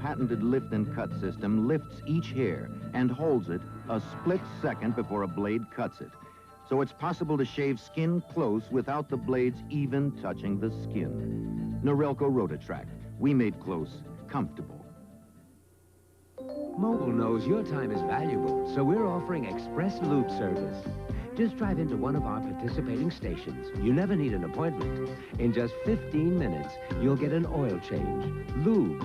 patented lift and cut system lifts each hair and holds it a split second before a blade cuts it. So it's possible to shave skin close without the blades even touching the skin. Norelco Rotatract. We made close comfortable. Mobil knows your time is valuable, so we're offering express lube service. Just drive into one of our participating stations. You never need an appointment. In just 15 minutes, you'll get an oil change, lube,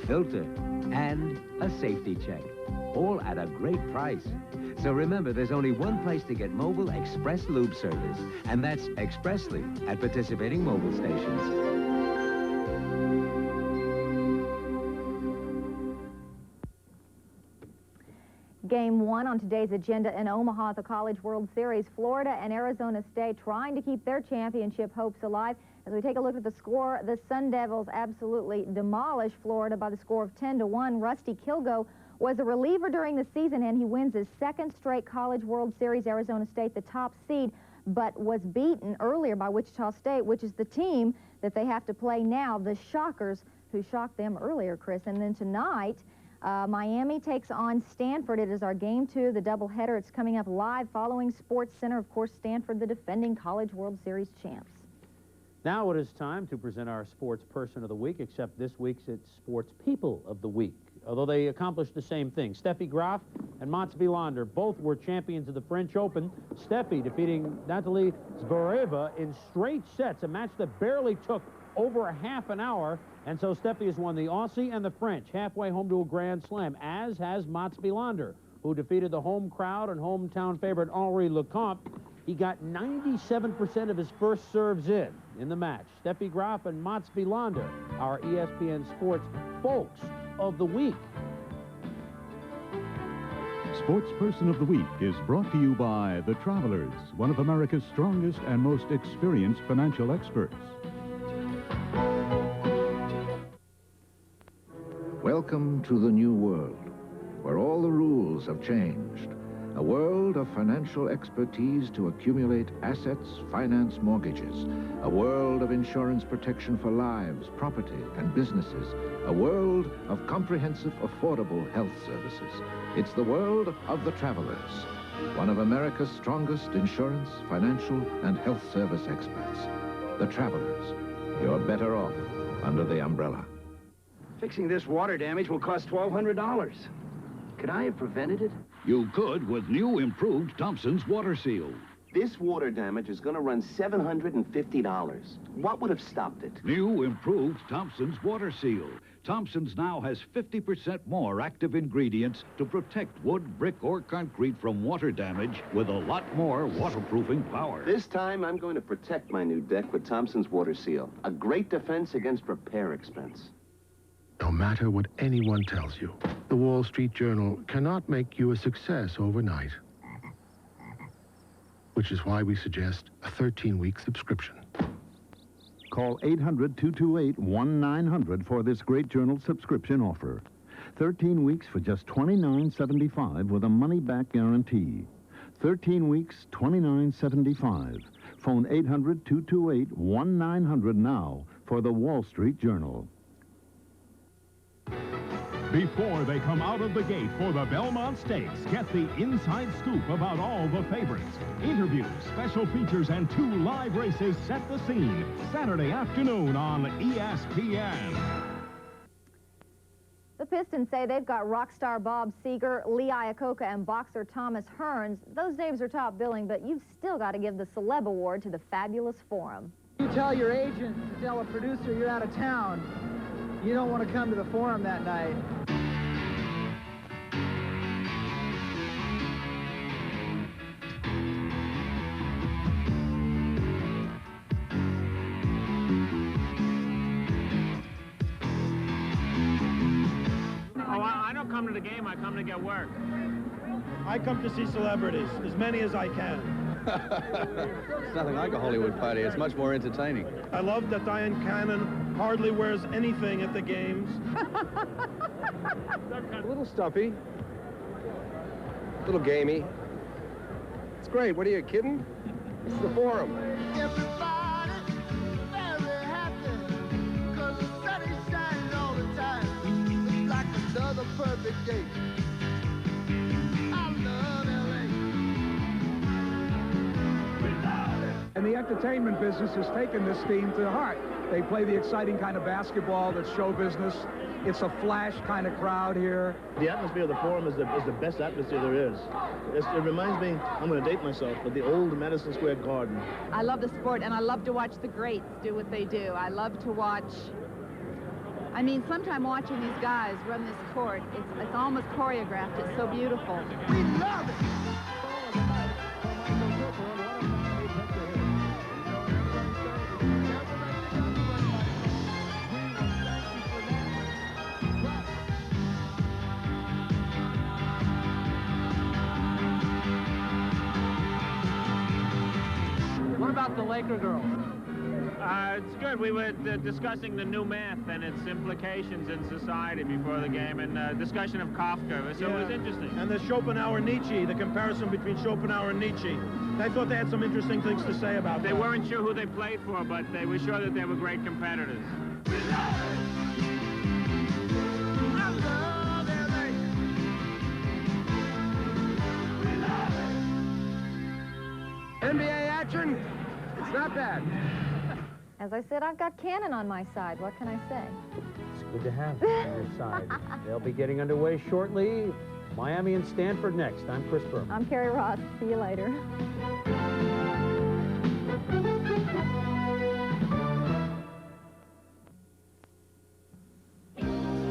filter, and a safety check, all at a great price. So remember, there's only one place to get Mobil Express Lube service, and that's expressly at participating Mobil stations. Game 1 on today's agenda in Omaha, the College World Series. Florida and Arizona State trying to keep their championship hopes alive. As we take a look at the score, the Sun Devils absolutely demolished Florida by the score of 10-1. Rusty Kilgo was a reliever during the season, and he wins his second straight College World Series. Arizona State, the top seed, but was beaten earlier by Wichita State, which is the team that they have to play now, the Shockers, who shocked them earlier, Chris. And then tonight, Miami takes on Stanford. It is our Game 2, the doubleheader. It's coming up live following Sports Center. Of course, Stanford, the defending College World Series champs. Now it is time to present our Sports Person of the Week, except this week's it's Sports People of the Week. Although they accomplished the same thing. Steffi Graf and Mats Wilander both were champions of the French Open. Steffi defeating Natalie Zvereva in straight sets, a match that barely took over a half an hour. And so Steffi has won the Aussie and the French, halfway home to a Grand Slam, as has Mats Wilander, who defeated the home crowd and hometown favorite Henri Lecomte. He got 97% of his first serves in the match. Steffi Graf and Mats Wilander, our ESPN Sports Folks of the Week. Sports Person of the Week is brought to you by The Travelers, one of America's strongest and most experienced financial experts. Welcome to the new world, where all the rules have changed. A world of financial expertise to accumulate assets, finance mortgages. A world of insurance protection for lives, property, and businesses. A world of comprehensive, affordable health services. It's the world of the Travelers, one of America's strongest insurance, financial, and health service experts. The Travelers. You're better off under the umbrella. Fixing this water damage will cost $1,200. Could I have prevented it? You could with new improved Thompson's Water Seal. This water damage is going to run $750. What would have stopped it? New improved Thompson's Water Seal. Thompson's now has 50% more active ingredients to protect wood, brick, or concrete from water damage with a lot more waterproofing power. This time, I'm going to protect my new deck with Thompson's Water Seal. A great defense against repair expense. No matter what anyone tells you, the Wall Street Journal cannot make you a success overnight. Which is why we suggest a 13-week subscription. Call 800-228-1900 for this great journal subscription offer. 13 weeks for just $29.75 with a money-back guarantee. 13 weeks, $29.75. Phone 800-228-1900 now for the Wall Street Journal. Before they come out of the gate for the Belmont Stakes, get the inside scoop about all the favorites. Interviews, special features, and 2 live races set the scene. Saturday afternoon on ESPN. The Pistons say they've got rock star Bob Seger, Lee Iacocca, and boxer Thomas Hearns. Those names are top billing, but you've still got to give the Celeb Award to the Fabulous Forum. You tell your agent to tell a producer you're out of town. You don't want to come to the Forum that night. I don't come to the game, I come to get work. I come to see celebrities, as many as I can. It's nothing like a Hollywood party. It's much more entertaining. I love that Diane Cannon hardly wears anything at the games. A little stuffy. A little gamey. It's great. What are you, kidding? It's the Forum. Everybody very happy, 'cause the sun is shining all the time. Looks like the perfect date. I love LA. And the entertainment business has taken this team to heart. They play the exciting kind of basketball that's show business. It's a flash kind of crowd here. The atmosphere of the Forum is the best atmosphere there is. It reminds me, I'm going to date myself, but the old Madison Square Garden. I love the sport, and I love to watch the greats do what they do. I love to watch, I mean, sometime watching these guys run this court, it's almost choreographed. It's so beautiful. We love it. What about the Laker girls? It's good. We were discussing the new math and its implications in society before the game, and discussion of Kafka, so it was interesting. And the Schopenhauer-Nietzsche, the comparison between Schopenhauer and Nietzsche. I thought they had some interesting things to say about that. They weren't sure who they played for, but they were sure that they were great competitors. NBA action, it's not bad. As I said, I've got Cannon on my side. What can I say? It's good to have on your side. They'll be getting underway shortly. Miami and Stanford next. I'm Chris Berman. I'm Carrie Ross. See you later.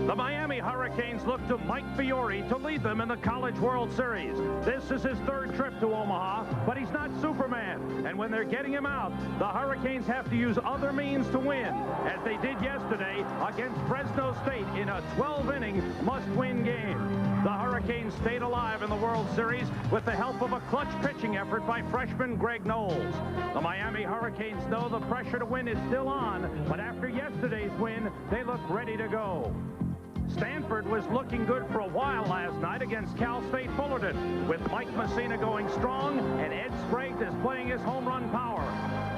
The Miami Hurricanes look to Mike Fiore to lead them in the College World Series. This is his third trip to Omaha, but he's not Superman. And when they're getting him out, the Hurricanes have to use other means to win, as they did yesterday against Fresno State in a 12-inning must-win game. The Hurricanes stayed alive in the World Series with the help of a clutch pitching effort by freshman Greg Knowles. The Miami Hurricanes know the pressure to win is still on, but after yesterday's win, they look ready to go. Stanford was looking good for a while last night against Cal State Fullerton, with Mike Messina going strong and Ed Sprague is playing his home run power.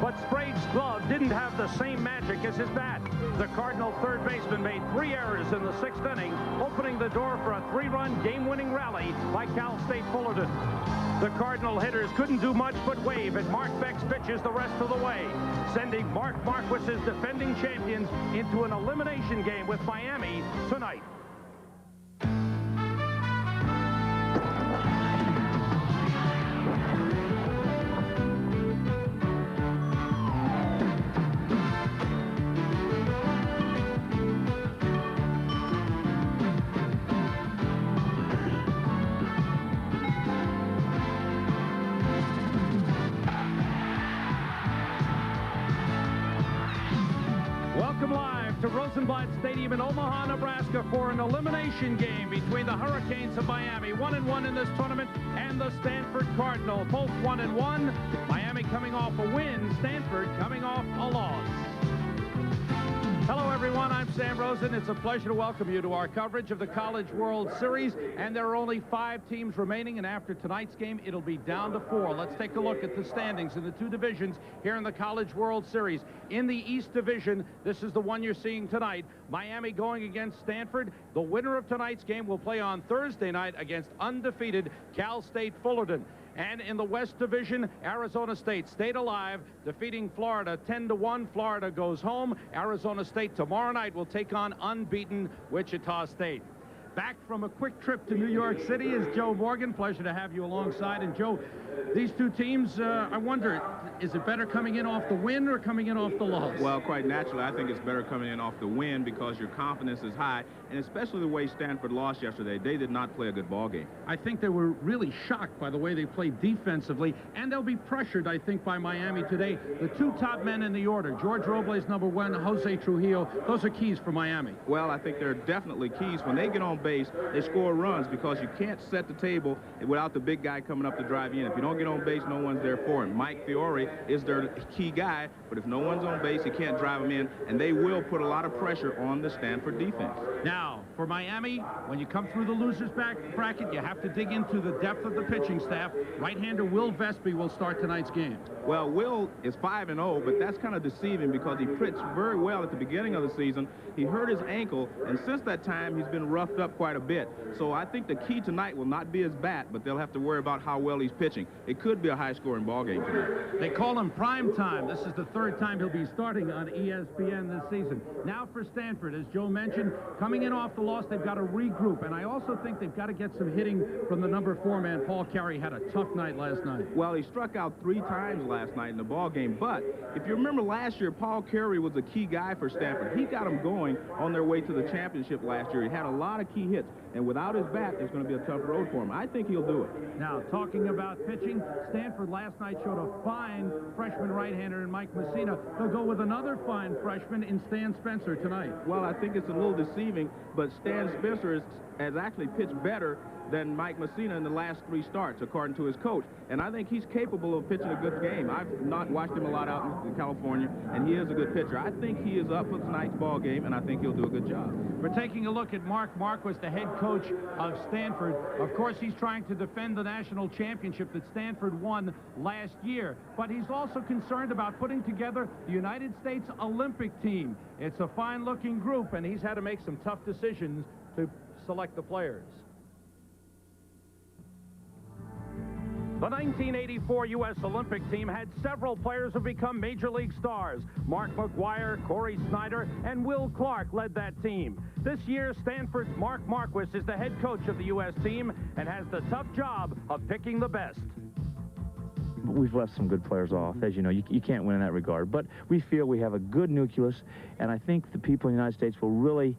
But Sprague's glove didn't have the same magic as his bat. The Cardinal third baseman made 3 errors in the 6th inning, opening the door for a 3-run game-winning rally by Cal State Fullerton. The Cardinal hitters couldn't do much but wave at Mark Beck's pitches the rest of the way, sending Mark Marquis's defending champions into an elimination game with Miami tonight. Welcome live to Rosenblatt Stadium in Omaha, Nebraska for an elimination game between the Hurricanes of Miami, 1-1 in this tournament, and the Stanford Cardinal, both 1-1. Miami coming off a win, Stanford coming off a loss. Hello, everyone. I'm Sam Rosen. It's a pleasure to welcome you to our coverage of the College World Series. And there are only 5 teams remaining, and after tonight's game, it'll be down to 4. Let's take a look at the standings in the 2 divisions here in the College World Series. In the East Division, this is the one you're seeing tonight. Miami going against Stanford. The winner of tonight's game will play on Thursday night against undefeated Cal State Fullerton. And in the West Division, Arizona State stayed alive, defeating Florida 10-1. Florida goes home. Arizona State tomorrow night will take on unbeaten Wichita State. Back from a quick trip to New York City is Joe Morgan. Pleasure to have you alongside. And Joe, these 2 teams, I wonder, is it better coming in off the win or coming in off the loss? Well, quite naturally, I think it's better coming in off the win because your confidence is high, and especially the way Stanford lost yesterday. They did not play a good ball game. I think they were really shocked by the way they played defensively, and they'll be pressured, I think, by Miami today. The 2 top men in the order, George Robles, number 1, Jose Trujillo, those are keys for Miami. Well, I think they're definitely keys. When they get on base, they score runs because you can't set the table without the big guy coming up to drive you in. If you don't get on base, no one's there for him. Mike Fiore is their key guy, but if no one's on base, he can't drive him in, and they will put a lot of pressure on the Stanford defense. Now, For Miami, when you come through the losers bracket, you have to dig into the depth of the pitching staff. Right-hander Will Vespi will start tonight's game. Well, Will is 5-0, but that's kind of deceiving because he pitched very well at the beginning of the season. He hurt his ankle, and since that time, he's been roughed up quite a bit. So I think the key tonight will not be his bat, but they'll have to worry about how well he's pitching. It could be a high-scoring ball game tonight. They call him prime time. This is the third time he'll be starting on ESPN this season. Now for Stanford, as Joe mentioned, coming in off the loss, they've got to regroup, and I also think they've got to get some hitting from the number 4 man. Paul Carey had a tough night last night. Well, he struck out 3 times last night in the ball game, but if you remember last year, Paul Carey was a key guy for Stanford. He got them going on their way to the championship last year. He had a lot of key hits, and without his bat, it's going to be a tough road for him. I think he'll do it. Now, talking about pitching, Stanford last night showed a fine freshman right-hander in Mike Messina. They'll go with another fine freshman in Stan Spencer tonight. Well, I think it's a little deceiving, but Stan Spencer has actually pitched better than Mike Messina in the last 3 starts, according to his coach. And I think he's capable of pitching a good game. I've not watched him a lot out in California, and he is a good pitcher. I think he is up for tonight's ball game, and I think he'll do a good job. We're taking a look at Mark Marquis, the head coach of Stanford. Of course, he's trying to defend the national championship that Stanford won last year, but he's also concerned about putting together the United States Olympic team. It's a fine-looking group, and he's had to make some tough decisions to select the players. The 1984 U.S. Olympic team had several players who become Major League stars. Mark McGuire, Corey Snyder, and Will Clark led that team. This year, Stanford's Mark Marquis is the head coach of the U.S. team and has the tough job of picking the best. We've left some good players off. As you know, you can't win in that regard. But we feel we have a good nucleus, and I think the people in the United States will really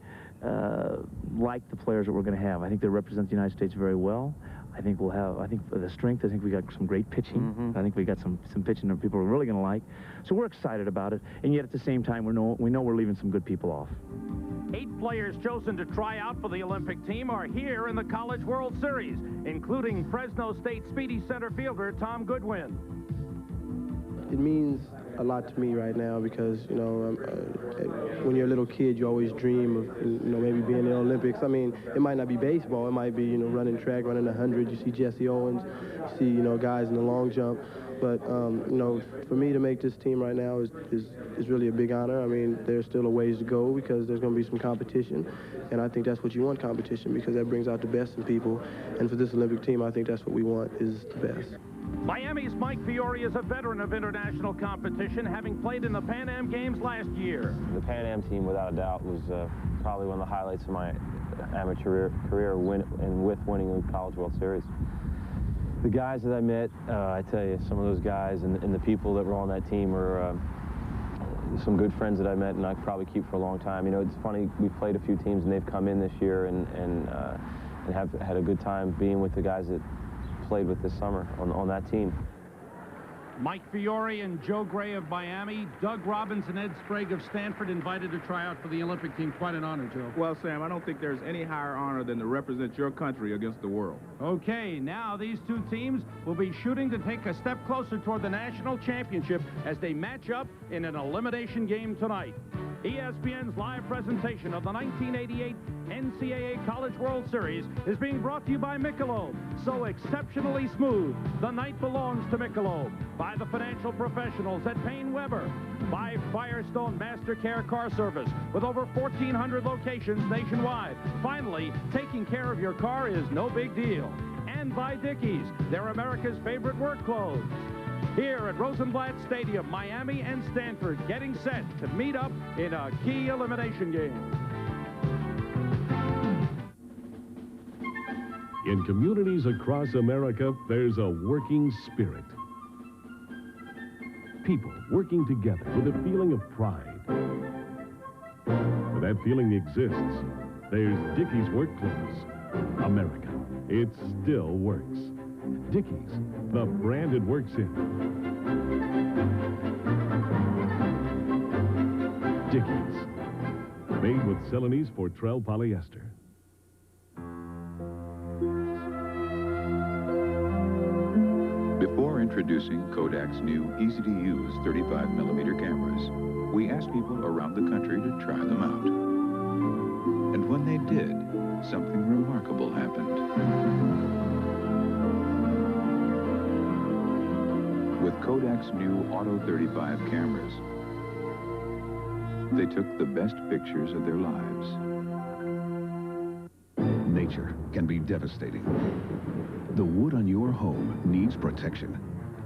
like the players that we're going to have. I think they represent the United States very well. I think we'll have, for the strength, I think we got some great pitching. I think we got some pitching that people are really going to like. So we're excited about it, and yet at the same time, we know we're leaving some good people off. 8 players chosen to try out for the Olympic team are here in the College World Series, including Fresno State speedy center fielder Tom Goodwin. It means a lot to me right now because, you know, when you're a little kid, you always dream of, you know, maybe being in the Olympics. I mean, it might not be baseball. It might be, you know, running track, running 100. You see Jesse Owens. You see, you know, guys in the long jump. But, you know, for me to make this team right now is really a big honor. I mean, there's still a ways to go because there's going to be some competition. And I think that's what you want, competition, because that brings out the best in people. And for this Olympic team, I think that's what we want, is the best. Miami's Mike Fiore is a veteran of international competition, having played in the Pan Am Games last year. The Pan Am team, without a doubt, was probably one of the highlights of my amateur career with winning the College World Series. The guys that I met, I tell you, some of those guys and the people that were on that team are some good friends that I met and I probably keep for a long time. You know, it's funny, we've played a few teams and they've come in this year and have had a good time being with the guys that played with this summer on that team. Mike Fiore and Joe Gray of Miami, Doug Robbins and Ed Sprague of Stanford invited to try out for the Olympic team. Quite an honor, Joe. Well, Sam, I don't think there's any higher honor than to represent your country against the world. Okay, now these 2 teams will be shooting to take a step closer toward the national championship as they match up in an elimination game tonight. ESPN's live presentation of the 1988 NCAA College World Series is being brought to you by Michelob. So exceptionally smooth, the night belongs to Michelob. By the financial professionals at Payne Weber. By Firestone Master Care Car Service with over 1,400 locations nationwide. Finally, taking care of your car is no big deal. And by Dickies, they're America's favorite work clothes. Here at Rosenblatt Stadium, Miami and Stanford getting set to meet up in a key elimination game. In communities across America, there's a working spirit. People working together with a feeling of pride. Where that feeling exists, there's Dickies Work Clothes. America, it still works. Dickies, the brand it works in. Dickies, made with Celanese Fortrel polyester. Before introducing Kodak's new easy-to-use 35mm cameras, we asked people around the country to try them out. And when they did, something remarkable happened. With Kodak's new Auto 35 cameras, they took the best pictures of their lives. Nature can be devastating. The wood on your home needs protection.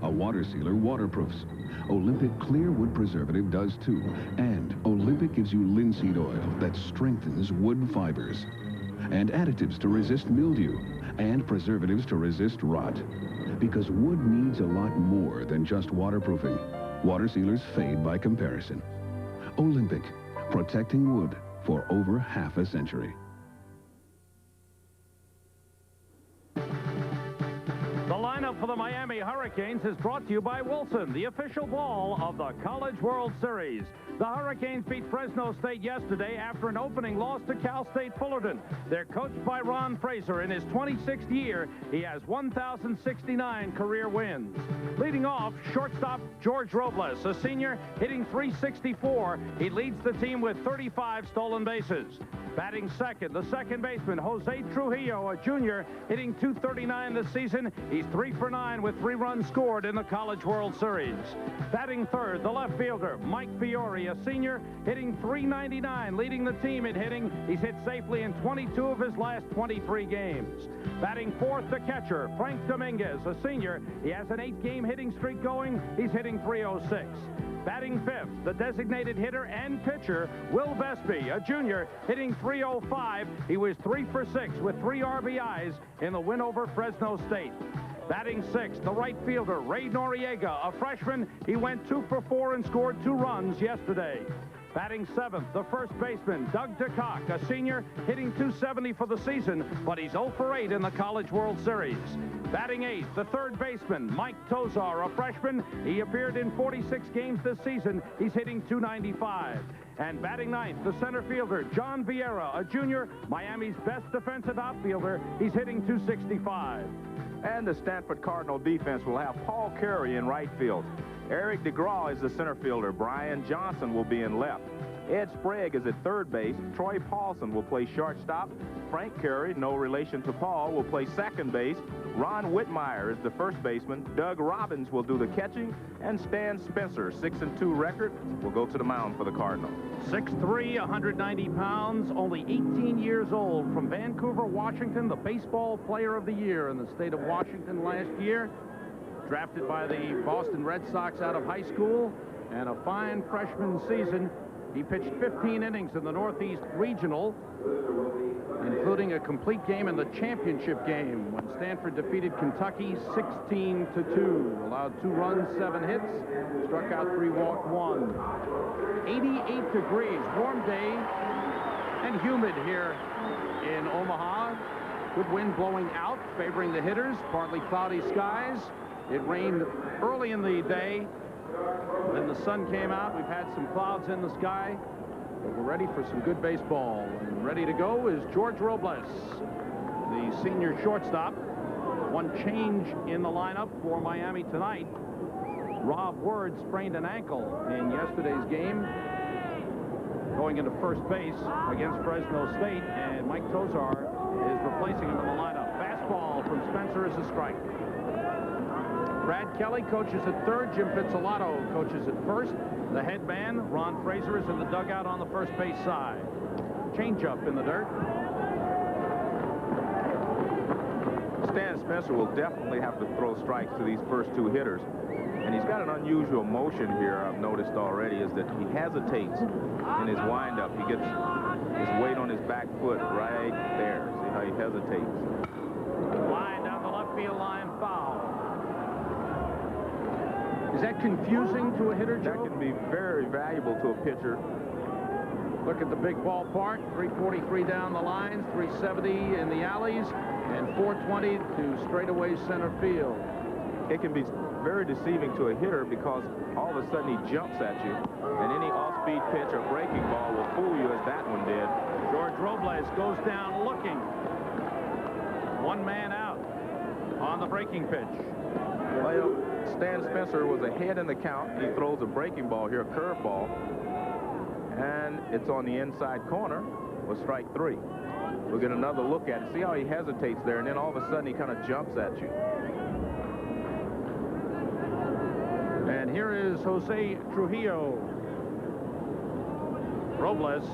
A water sealer waterproofs. Olympic Clear Wood Preservative does too. And Olympic gives you linseed oil that strengthens wood fibers. And additives to resist mildew. And preservatives to resist rot. Because wood needs a lot more than just waterproofing. Water sealers fade by comparison. Olympic, protecting wood for over half a century. The lineup for the Miami Hurricanes is brought to you by Wilson, the official ball of the College World Series. The Hurricanes beat Fresno State yesterday after an opening loss to Cal State Fullerton. They're coached by Ron Fraser. In his 26th year, he has 1,069 career wins. Leading off, shortstop George Robles, a senior, hitting .364. He leads the team with 35 stolen bases. Batting second, the second baseman, Jose Trujillo, a junior, hitting .239 this season. He's 3 for 9 with 3 runs scored in the College World Series. Batting third, the left fielder, Mike Fiore, a senior, hitting .399, leading the team in hitting. He's hit safely in 22 of his last 23 games. Batting fourth, the catcher, Frank Dominguez, a senior. He has an 8-game hitting streak going. He's hitting .306. Batting fifth, the designated hitter and pitcher, Will Vespi, a junior, hitting .305. He was 3 for 6 with 3 RBIs in the win over Fresno State. Batting sixth, the right fielder, Ray Noriega, a freshman. He went 2 for 4 and scored 2 runs yesterday. Batting seventh, the first baseman, Doug DeCock, a senior, hitting .270 for the season, but he's 0 for 8 in the College World Series. Batting eighth, the third baseman, Mike Tozar, a freshman. He appeared in 46 games this season. He's hitting .295. And batting ninth, the center fielder, John Vieira, a junior, Miami's best defensive outfielder. He's hitting .265. And the Stanford Cardinal defense will have Paul Curry in right field. Eric DeGraw is the center fielder. Brian Johnson will be in left. Ed Sprague is at third base. Troy Paulson will play shortstop. Frank Curry, no relation to Paul, will play second base. Ron Whitmire is the first baseman. Doug Robbins will do the catching. And Stan Spencer, 6-2 record, will go to the mound for the Cardinals. 6'3", 190 pounds, only 18 years old, from Vancouver, Washington, the baseball player of the year in the state of Washington last year. Drafted by the Boston Red Sox out of high school, and a fine freshman season. He pitched 15 innings in the Northeast Regional, including a complete game in the championship game when Stanford defeated Kentucky 16-2. Allowed 2 runs, 7 hits, struck out 3, walked 1. 88 degrees, warm day and humid here in Omaha. Good wind blowing out, favoring the hitters, partly cloudy skies. It rained early in the day. Then the sun came out. We've had some clouds in the sky. But we're ready for some good baseball. And ready to go is George Robles, the senior shortstop. One change in the lineup for Miami tonight. Rob Word sprained an ankle in yesterday's game, going into first base against Fresno State. And Mike Tozar is replacing him in the lineup. Fastball from Spencer is a strike. Brad Kelly coaches at third. Jim Pizzolato coaches at first. The head man, Ron Fraser, is in the dugout on the first base side. Changeup in the dirt. Stan Spencer will definitely have to throw strikes to these first 2 hitters. And he's got an unusual motion here, I've noticed already, is that he hesitates in his windup. He gets his weight on his back foot right there. See how he hesitates. Line down the left field line, foul. Is that confusing to a hitter, Joe? That can be very valuable to a pitcher. Look at the big ballpark, 343 down the lines, 370 in the alleys, and 420 to straightaway center field. It can be very deceiving to a hitter because all of a sudden he jumps at you, and any off-speed pitch or breaking ball will fool you as that one did. George Robles goes down looking. 1 man out on the breaking pitch. Well, Stan Spencer was ahead in the count. He throws a breaking ball here, a curveball, and it's on the inside corner. was strike 3. We'll get another look at it. See how he hesitates there, and then all of a sudden he kind of jumps at you. And here is Jose Trujillo. Robles,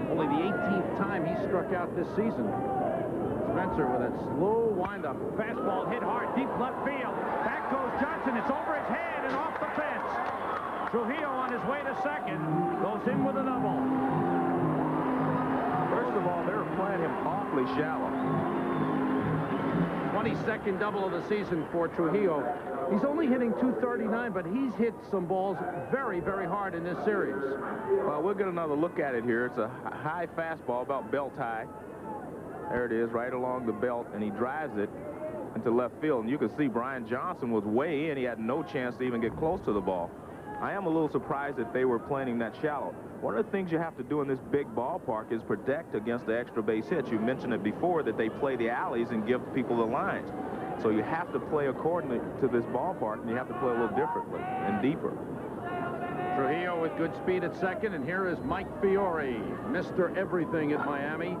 only the 18th time he struck out this season. Spencer with a slow windup. Fastball hit hard, deep left field. Back goes Johnson. It's over his head and off the fence. Trujillo on his way to second goes in with a double. First of all, they're playing him awfully shallow. 22nd double of the season for Trujillo. He's only hitting .239, but he's hit some balls very, very hard in this series. Well, we'll get another look at it here. It's a high fastball, about belt high. There it is, right along the belt, and he drives it into left field. And you can see Brian Johnson was way in. He had no chance to even get close to the ball. I am a little surprised that they were playing that shallow. One of the things you have to do in this big ballpark is protect against the extra base hits. You mentioned it before that they play the alleys and give people the lines. So you have to play accordingly to this ballpark, and you have to play a little differently and deeper. Trujillo with good speed at second, and here is Mike Fiore, Mr. Everything at Miami.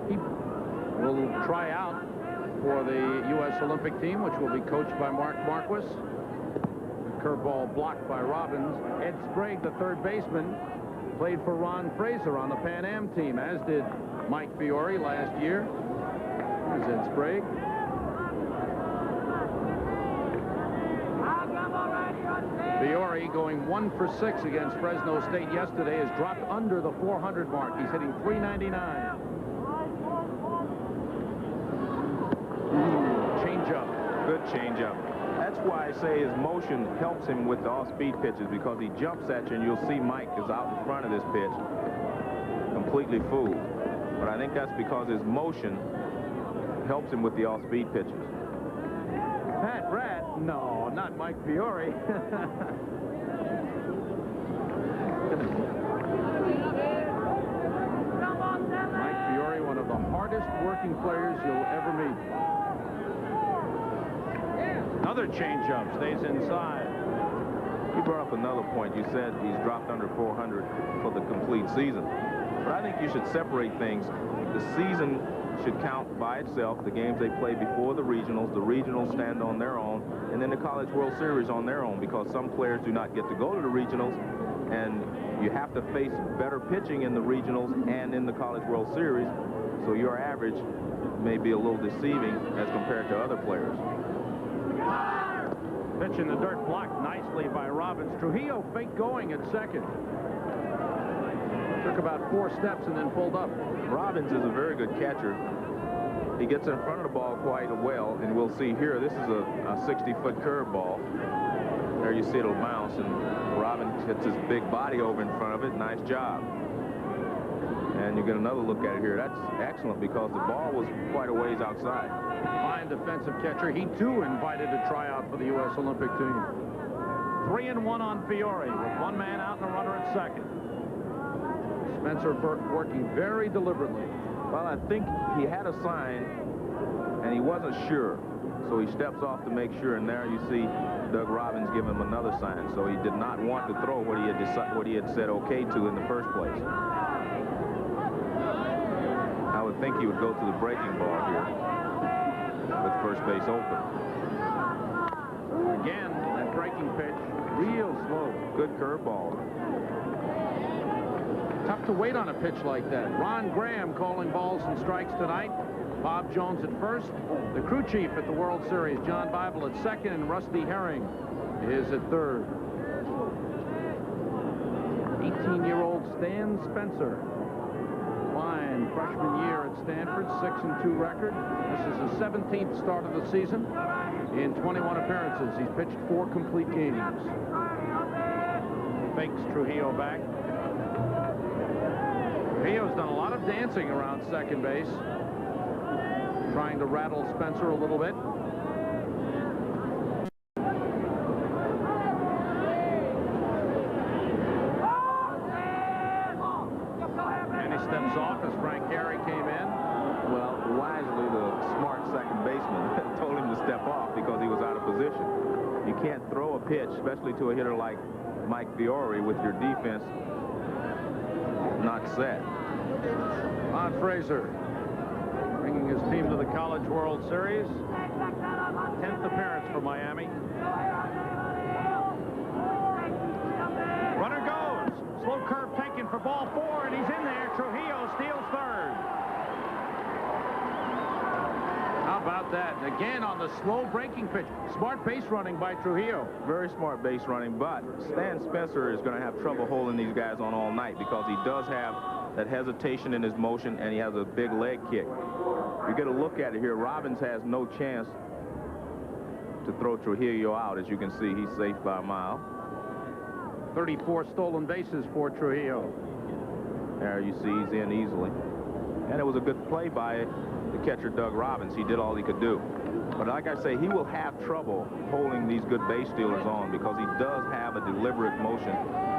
He will try out for the U.S. Olympic team, which will be coached by Mark Marquis. Curveball blocked by Robbins. Ed Sprague, the third baseman, played for Ron Fraser on the Pan Am team, as did Mike Fiore last year. Here's Ed Sprague. Fiore, going 1 for 6 against Fresno State yesterday, has dropped under the 400 mark. He's hitting .399. Changeup. Good changeup. That's why I say his motion helps him with the off-speed pitches, because he jumps at you, and you'll see Mike is out in front of this pitch, completely fooled. But I think that's because his motion helps him with the off-speed pitches. Pat Rat? No, not Mike Fiore. Mike Fiore, one of the hardest working players you'll ever meet. Another changeup, stays inside. You brought up another point. You said he's dropped under 400 for the complete season. But I think you should separate things. The season should count by itself, the games they play before the regionals stand on their own, and then the College World Series on their own, because some players do not get to go to the regionals, and you have to face better pitching in the regionals and in the College World Series, so your average may be a little deceiving as compared to other players. Pitch in the dirt, blocked nicely by Robbins. Trujillo fake going at second. Took about 4 steps and then pulled up. Robbins is a very good catcher. He gets in front of the ball quite well, and we'll see here, this is a 60-foot curveball. There you see it'll bounce, and Robbins hits his big body over in front of it. Nice job. And you get another look at it here. That's excellent, because the ball was quite a ways outside. Fine defensive catcher. He, too, invited to try out for the U.S. Olympic team. 3-1 on Fiore, with 1 man out and a runner at second. Spencer working very deliberately. Well, I think he had a sign, and he wasn't sure. So he steps off to make sure, and there you see Doug Robbins give him another sign. So he did not want to throw what he had said okay to in the first place. I would think he would go to the breaking ball here with first base open. Again, that breaking pitch, real slow. Good curveball. Tough to wait on a pitch like that. Ron Graham calling balls and strikes tonight. Bob Jones at first. The crew chief at the World Series, John Bible, at second, and Rusty Herring is at third. 18-year-old Stan Spencer. Fine freshman year at Stanford, 6-2 record. This is his 17th start of the season. In 21 appearances, he's pitched 4 complete games. Fakes Trujillo back. Trujillo's done a lot of dancing around second base, trying to rattle Spencer a little bit. And he steps off as Frank Gehry came in. Well, wisely, the smart second baseman told him to step off because he was out of position. You can't throw a pitch, especially to a hitter like Mike Fiore, with your defense not set. Ron Fraser bringing his team to the College World Series. 10th appearance for Miami. Runner goes. Slow curve taken for ball 4, and he's in there. Trujillo steals third. How about that? And again on the slow breaking pitch. Smart base running by Trujillo. Very smart base running, but Stan Spencer is going to have trouble holding these guys on all night because he does have that hesitation in his motion, and he has a big leg kick. You get a look at it here. Robbins has no chance to throw Trujillo out. As you can see, he's safe by a mile. 34 stolen bases for Trujillo. There you see he's in easily. And it was a good play by the catcher, Doug Robbins. He did all he could do. But like I say, he will have trouble holding these good base stealers on because he does have a deliberate motion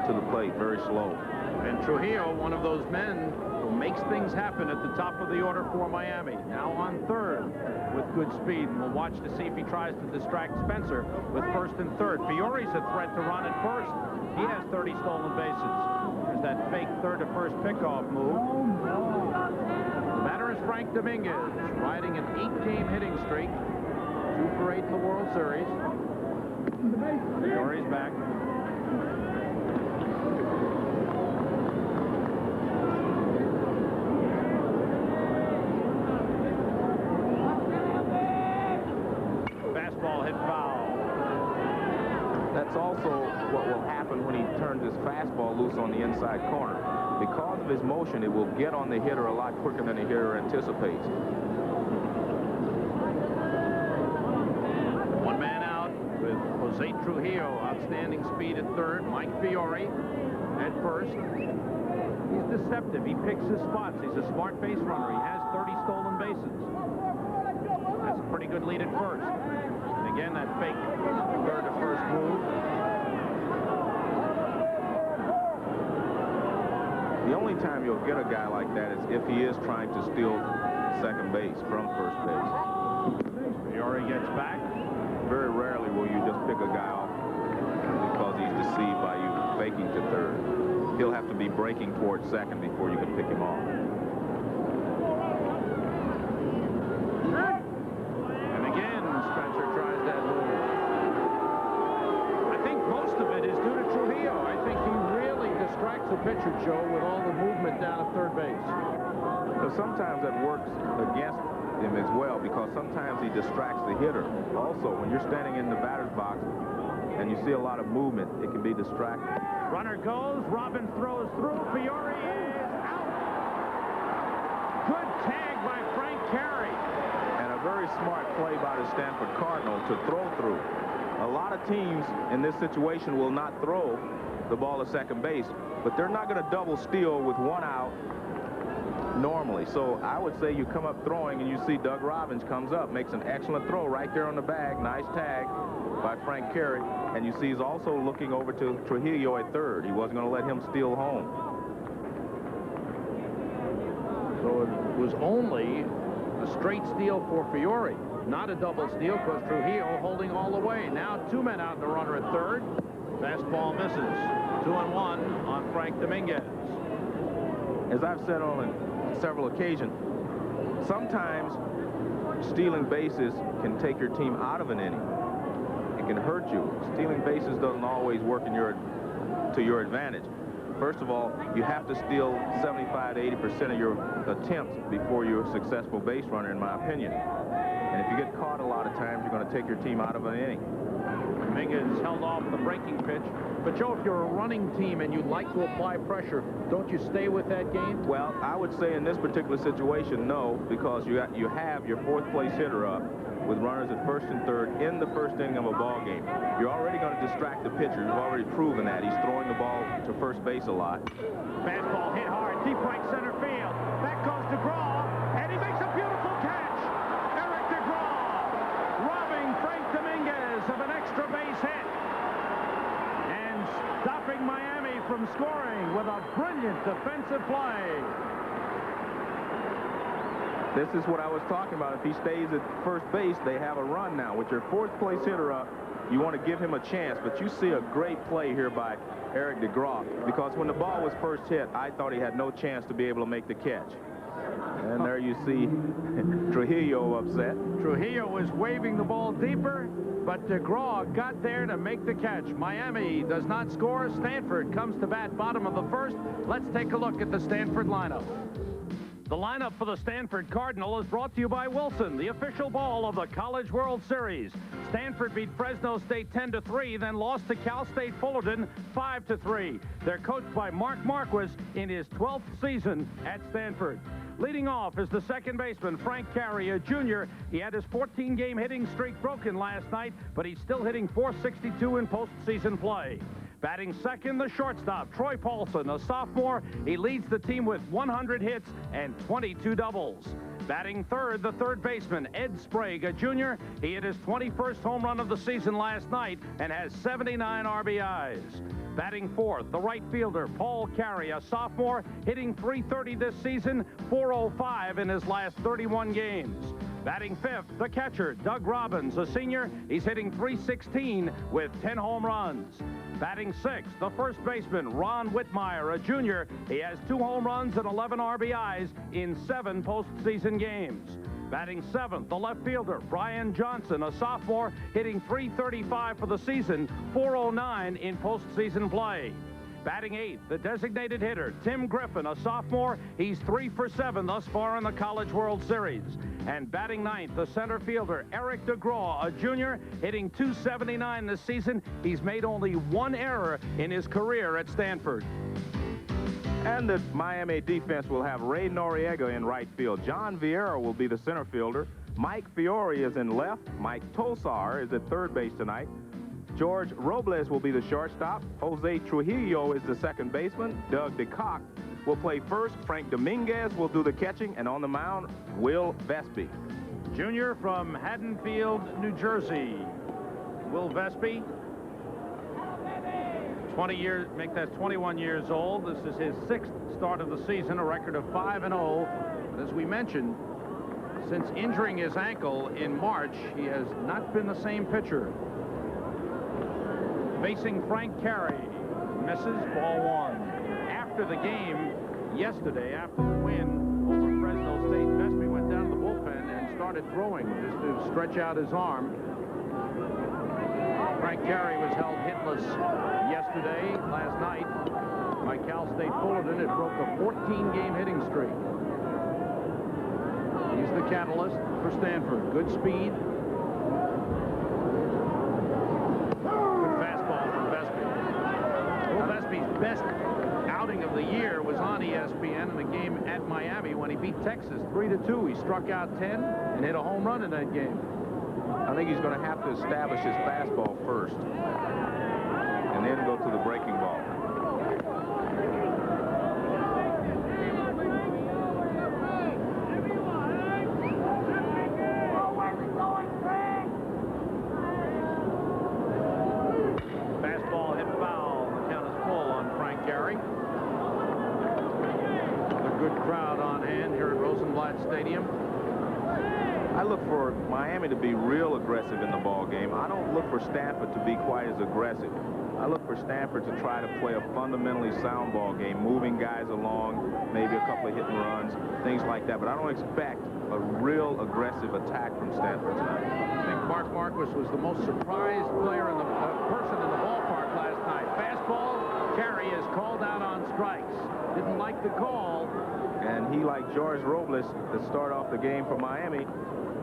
to the plate, very slow. And Trujillo, one of those men who makes things happen at the top of the order for Miami. Now on third with good speed. And we'll watch to see if he tries to distract Spencer with first and third. Fiore's a threat to run at first. He has 30 stolen bases. There's that fake third to first pickoff move. The batter is Frank Dominguez, riding an 8-game hitting streak. 2 for 8 in the World Series. Fiore's back. Fastball hit foul. That's also what will happen when he turns his fastball loose on the inside corner. Because of his motion, it will get on the hitter a lot quicker than the hitter anticipates. One man out with Jose Trujillo. Outstanding speed at third. Mike Fiore at first. He's deceptive. He picks his spots. He's a smart base runner. He has 30 stolen bases. That's a pretty good lead at first. And again, that fake third to first move. The only time you'll get a guy like that is if he is trying to steal second base from first base. Fiore gets back. Very rarely will you just pick a guy off because he's deceived by you faking to third. He'll have to be breaking towards second before you can pick him off. And again, Spencer tries that move. I think most of it is due to Trujillo. I think he really distracts the pitcher, Joe, with all the movement down at third base. So sometimes that works against him as well because sometimes he distracts the hitter. Also, when you're standing in the batter's box and you see a lot of movement, it can be distracting. Runner goes. Robbins throws through. Fiore is out. Good tag by Frank Carey. And a very smart play by the Stanford Cardinals to throw through. A lot of teams in this situation will not throw the ball to second base, but they're not going to double steal with one out normally. So I would say you come up throwing and you see Doug Robbins comes up, makes an excellent throw right there on the bag. Nice tag by Frank Carey. And you see he's also looking over to Trujillo at third. He wasn't going to let him steal home. So it was only a straight steal for Fiore, not a double steal because Trujillo holding all the way. Now 2 men out and the runner at third. Fastball misses. 2-1 on Frank Dominguez. As I've said on several occasions, sometimes stealing bases can take your team out of an inning. It can hurt you. Stealing bases doesn't always work to your advantage. First of all, you have to steal 75 to 80% of your attempts before you're a successful base runner, in my opinion. And if you get caught a lot of times, you're going to take your team out of an inning. Dominguez held off the breaking pitch. But, Joe, if you're a running team and you'd like to apply pressure, don't you stay with that game? Well, I would say in this particular situation, no, because you have your fourth place hitter up with runners at first and third in the first inning of a ball game. You're already going to distract the pitcher. You've already proven that. He's throwing the ball to first base a lot. Fastball hit hard, deep right center field. Back goes DeGraw, and he makes a beautiful catch. Eric DeGraw robbing Frank Dominguez of an extra base hit and stopping Miami from scoring with a brilliant defensive play. This is what I was talking about. If he stays at first base, they have a run now. With your fourth-place hitter up, you want to give him a chance. But you see a great play here by Eric DeGraw, because when the ball was first hit, I thought he had no chance to be able to make the catch. And there you see Trujillo upset. Trujillo was waving the ball deeper, but DeGraw got there to make the catch. Miami does not score. Stanford comes to bat bottom of the first. Let's take a look at the Stanford lineup. The lineup for the Stanford Cardinal is brought to you by Wilson, the official ball of the College World Series. Stanford beat Fresno State 10-3, then lost to Cal State Fullerton 5-3. They're coached by Mark Marquis in his 12th season at Stanford. Leading off is the second baseman, Frank Carey, a junior. He had his 14-game hitting streak broken last night, but he's still hitting .462 in postseason play. Batting second, the shortstop, Troy Paulson, a sophomore. He leads the team with 100 hits and 22 doubles. Batting third, the third baseman, Ed Sprague, a junior. He hit his 21st home run of the season last night and has 79 RBIs. Batting fourth, the right fielder, Paul Carey, a sophomore, hitting .330 this season, .405 in his last 31 games. Batting fifth, the catcher, Doug Robbins, a senior. He's hitting .316 with 10 home runs. Batting sixth, the first baseman, Ron Whitmire, a junior. He has 2 home runs and 11 RBIs in 7 postseason games. Batting seventh, the left fielder, Brian Johnson, a sophomore, hitting .335 for the season, .409 in postseason play. Batting eighth, the designated hitter, Tim Griffin, a sophomore. He's 3 for 7 thus far in the College World Series. And batting ninth, the center fielder, Eric DeGraw, a junior, hitting .279 this season. He's made only 1 error in his career at Stanford. And the Miami defense will have Ray Noriega in right field. John Vieira will be the center fielder. Mike Fiore is in left. Mike Tosar is at third base tonight. George Robles will be the shortstop. Jose Trujillo is the second baseman. Doug DeCock will play first. Frank Dominguez will do the catching. And on the mound, Will Vespi. Junior from Haddonfield, New Jersey, Will Vespi. 20 years, make that 21 years old. This is his 6th start of the season, a record of 5-0. But as we mentioned, since injuring his ankle in March, he has not been the same pitcher. Facing Frank Carey, misses, ball 1. After the game yesterday, after the win over Fresno State, Vespi went down to the bullpen and started throwing just to stretch out his arm. Frank Carey was held hitless yesterday, last night, by Cal State Fullerton. It broke a 14-game hitting streak. He's the catalyst for Stanford. Good speed. Vespi's best outing of the year was on ESPN in the game at Miami when he beat Texas 3-2. He struck out 10 and hit a home run in that game. I think he's going to have to establish his fastball first and then go to the breaking ball. I look for Miami to be real aggressive in the ball game. I don't look for Stanford to be quite as aggressive. I look for Stanford to try to play a fundamentally sound ball game, moving guys along, maybe a couple of hit and runs, things like that. But I don't expect a real aggressive attack from Stanford tonight. I think Mark Marquis was the most surprised player in the person in the ballpark last night. Fastball, Carey is called out on strikes. Didn't like the call. And he, like George Robles, to start off the game for Miami,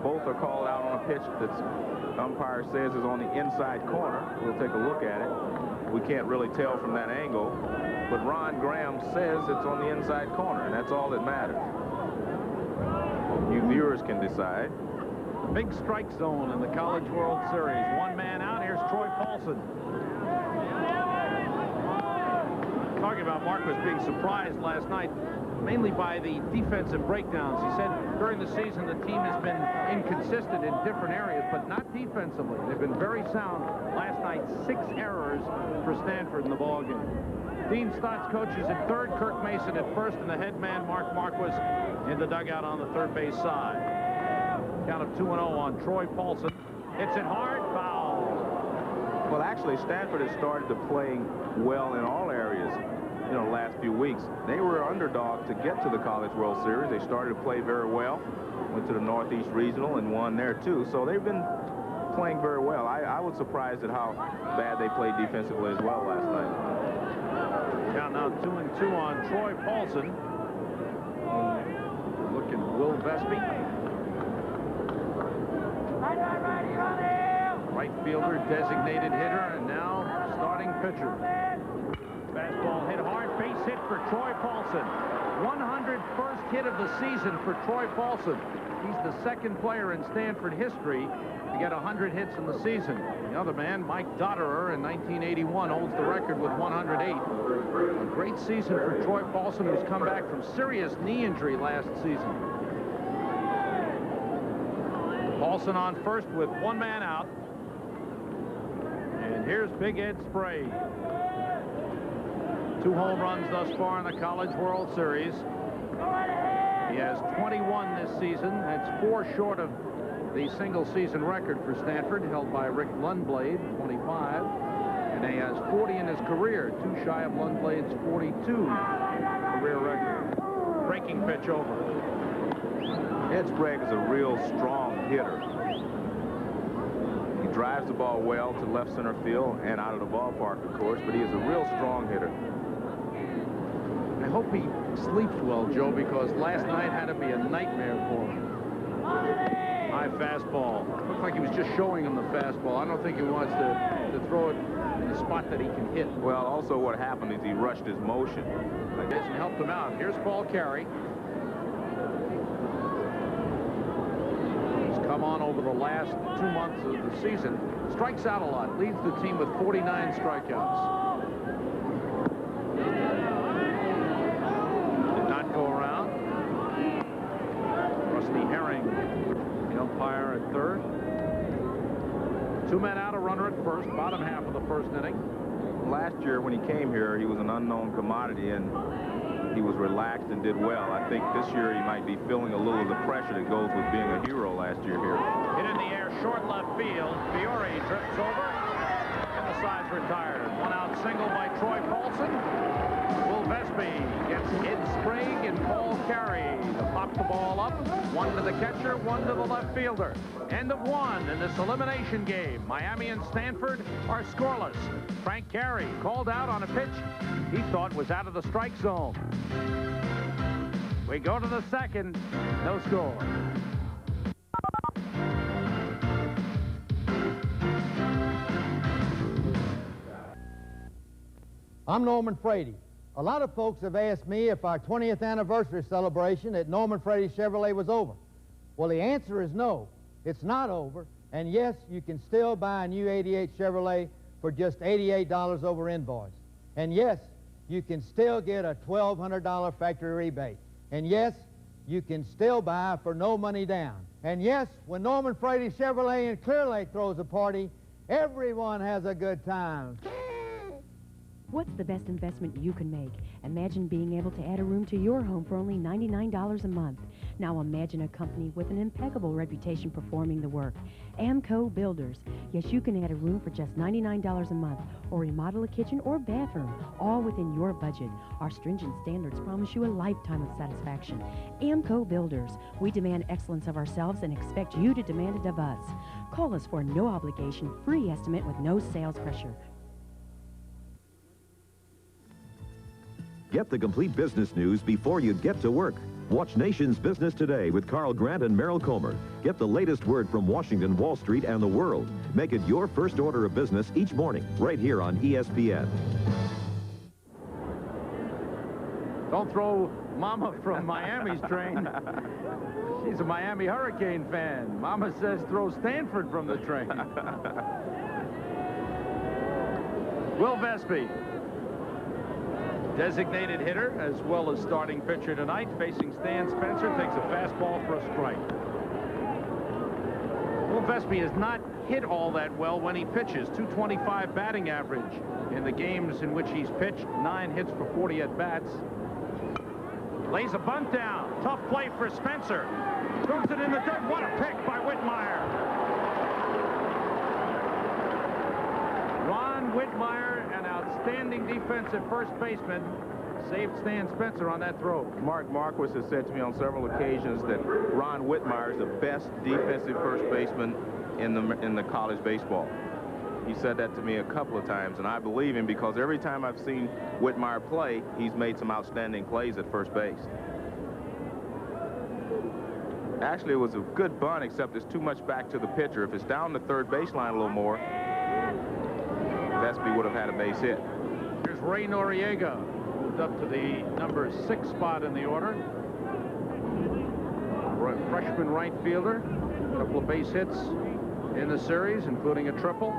both are called out on a pitch that umpire says is on the inside corner. We'll take a look at it. We can't really tell from that angle, but Ron Graham says it's on the inside corner, and that's all that matters. You viewers can decide. Big strike zone in the College World Series. One man out. Here's Troy Paulson. Talking about Marquis being surprised last night, mainly by the defensive breakdowns. He said during the season the team has been inconsistent in different areas, but not defensively. They've been very sound. Last night, 6 errors for Stanford in the ballgame. Dean Stott's coaches at third, Kirk Mason at first, and the head man, Mark Marquis, in the dugout on the third base side. Count of 2-0 on Troy Paulson. Hits it hard, foul. Well, actually, Stanford has started to play well in all areas, the last few weeks. They were underdog to get to the College World Series. They started to play very well, went to the Northeast Regional and won there, too. So they've been playing very well. I was surprised at how bad they played defensively as well last night. Count now 2-2 on Troy Paulson. Look at Will Vespi. Right fielder, designated hitter, and now starting pitcher. Fastball hit hard, base hit for Troy Paulson. 101st hit of the season for Troy Paulson. He's the second player in Stanford history to get 100 hits in the season. The other man, Mike Dotterer, in 1981, holds the record with 108. A great season for Troy Paulson, who's come back from serious knee injury last season. Paulson on first with one man out. And here's Big Ed Sprague. 2 home runs thus far in the College World Series. He has 21 this season. That's 4 short of the single-season record for Stanford, held by Rick Lundblade, 25. And he has 40 in his career, 2 shy of Lundblade's 42 career record. Breaking pitch over. Ed Sprague is a real strong hitter. He drives the ball well to left center field and out of the ballpark, of course, but he is a real strong hitter. I hope he sleeps well, Joe, because last night had to be a nightmare for him. High fastball. Looked like he was just showing him the fastball. I don't think he wants to throw it in the spot that he can hit. Well, also what happened is he rushed his motion. I guess and helped him out. Here's Paul Carey. He's come on over the last 2 months of the season. Strikes out a lot. Leads the team with 49 strikeouts. Umpire at third. 2 men out, a runner at first, bottom half of the first inning. Last year when he came here, he was an unknown commodity and he was relaxed and did well. I think this year he might be feeling a little of the pressure that goes with being a hero last year here. Hit in the air, short left field. Fiore trips over and the side's retired. 1 out single by Troy Paulson. Will Vespi gets Ed Sprague and Paul Carey to pop the ball up. 1 to the catcher, 1 to the left fielder. End of 1 in this elimination game. Miami and Stanford are scoreless. Frank Carey called out on a pitch he thought was out of the strike zone. We go to the second. No score. I'm Norman Frady. A lot of folks have asked me if our 20th anniversary celebration at Norman Frady Chevrolet was over. Well, the answer is no. It's not over. And yes, you can still buy a new 88 Chevrolet for just $88 over invoice. And yes, you can still get a $1,200 factory rebate. And yes, you can still buy for no money down. And yes, when Norman Frady Chevrolet in Clear Lake throws a party, everyone has a good time. What's the best investment you can make? Imagine being able to add a room to your home for only $99 a month. Now imagine a company with an impeccable reputation performing the work. Amco Builders. Yes, you can add a room for just $99 a month or remodel a kitchen or bathroom, all within your budget. Our stringent standards promise you a lifetime of satisfaction. Amco Builders. We demand excellence of ourselves and expect you to demand it of us. Call us for a no-obligation, free estimate with no sales pressure. Get the complete business news before you get to work. Watch Nation's Business Today with Carl Grant and Merrill Comer. Get the latest word from Washington, Wall Street, and the world. Make it your first order of business each morning, right here on ESPN. Don't throw Mama from Miami's train. She's a Miami Hurricane fan. Mama says throw Stanford from the train. Will Vespi, designated hitter as well as starting pitcher tonight, facing Stan Spencer, takes a fastball for a strike. Well, Vespi has not hit all that well when he pitches. 225 batting average in the games in which he's pitched. 9 hits for 40 at-bats. Lays a bunt down. Tough play for Spencer. Throws it in the dirt. What a pick by Whitmire. Ron Whitmire, an outstanding defensive first baseman, saved Stan Spencer on that throw. Mark Marquis has said to me on several occasions that Ron Whitmire is the best defensive first baseman in the college baseball. He said that to me a couple of times, and I believe him because every time I've seen Whitmire play, he's made some outstanding plays at first base. Actually, it was a good bunt, except it's too much back to the pitcher. If it's down the third baseline a little more, Vespi would have had a base hit. Here's Ray Noriega, moved up to the number 6 spot in the order. Freshman right fielder, a couple of base hits in the series, including a triple.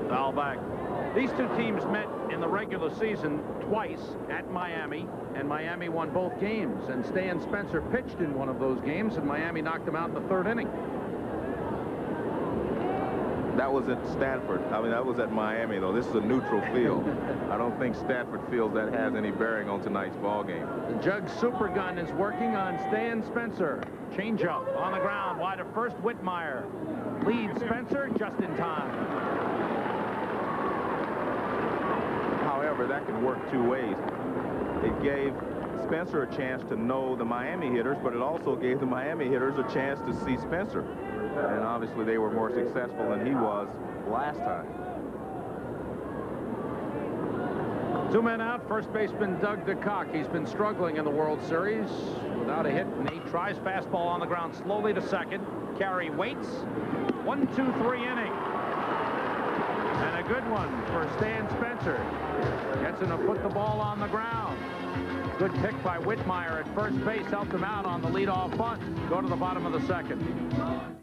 Foul back. These two teams met in the regular season twice at Miami, and Miami won both games. And Stan Spencer pitched in one of those games, and Miami knocked him out in the 3rd inning. That was at Stanford. I mean, that was at Miami, though. This is a neutral field. I don't think Stanford feels that has any bearing on tonight's ball game. The Jug Super Gun is working on Stan Spencer. Changeup on the ground, wide of first. Whitmire leads Spencer just in time. However, that can work two ways. It gave Spencer a chance to know the Miami hitters, but it also gave the Miami hitters a chance to see Spencer. And obviously they were more successful than he was last time. 2 men out. First baseman Doug DeCock. He's been struggling in the World Series without a hit, and he tries fastball on the ground slowly to second. Carey waits. 1-2-3 inning. And a good one for Stan Spencer. Gets him to put the ball on the ground. Good pick by Whitmire at first base. Helped him out on the leadoff bunt. Go to the bottom of the 2nd.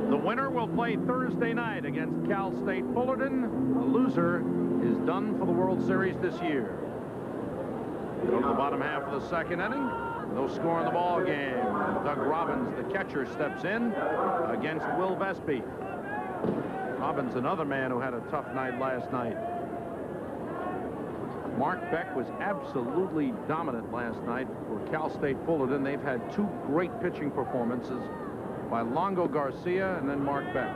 The winner will play Thursday night against Cal State Fullerton. The loser is done for the World Series this year. Go to the bottom half of the 2nd inning. No score in the ball game. Doug Robbins, the catcher, steps in against Will Vespi. Robbins, another man who had a tough night last night. Mark Beck was absolutely dominant last night for Cal State Fullerton. They've had 2 great pitching performances by Longo Garcia and then Mark Beck.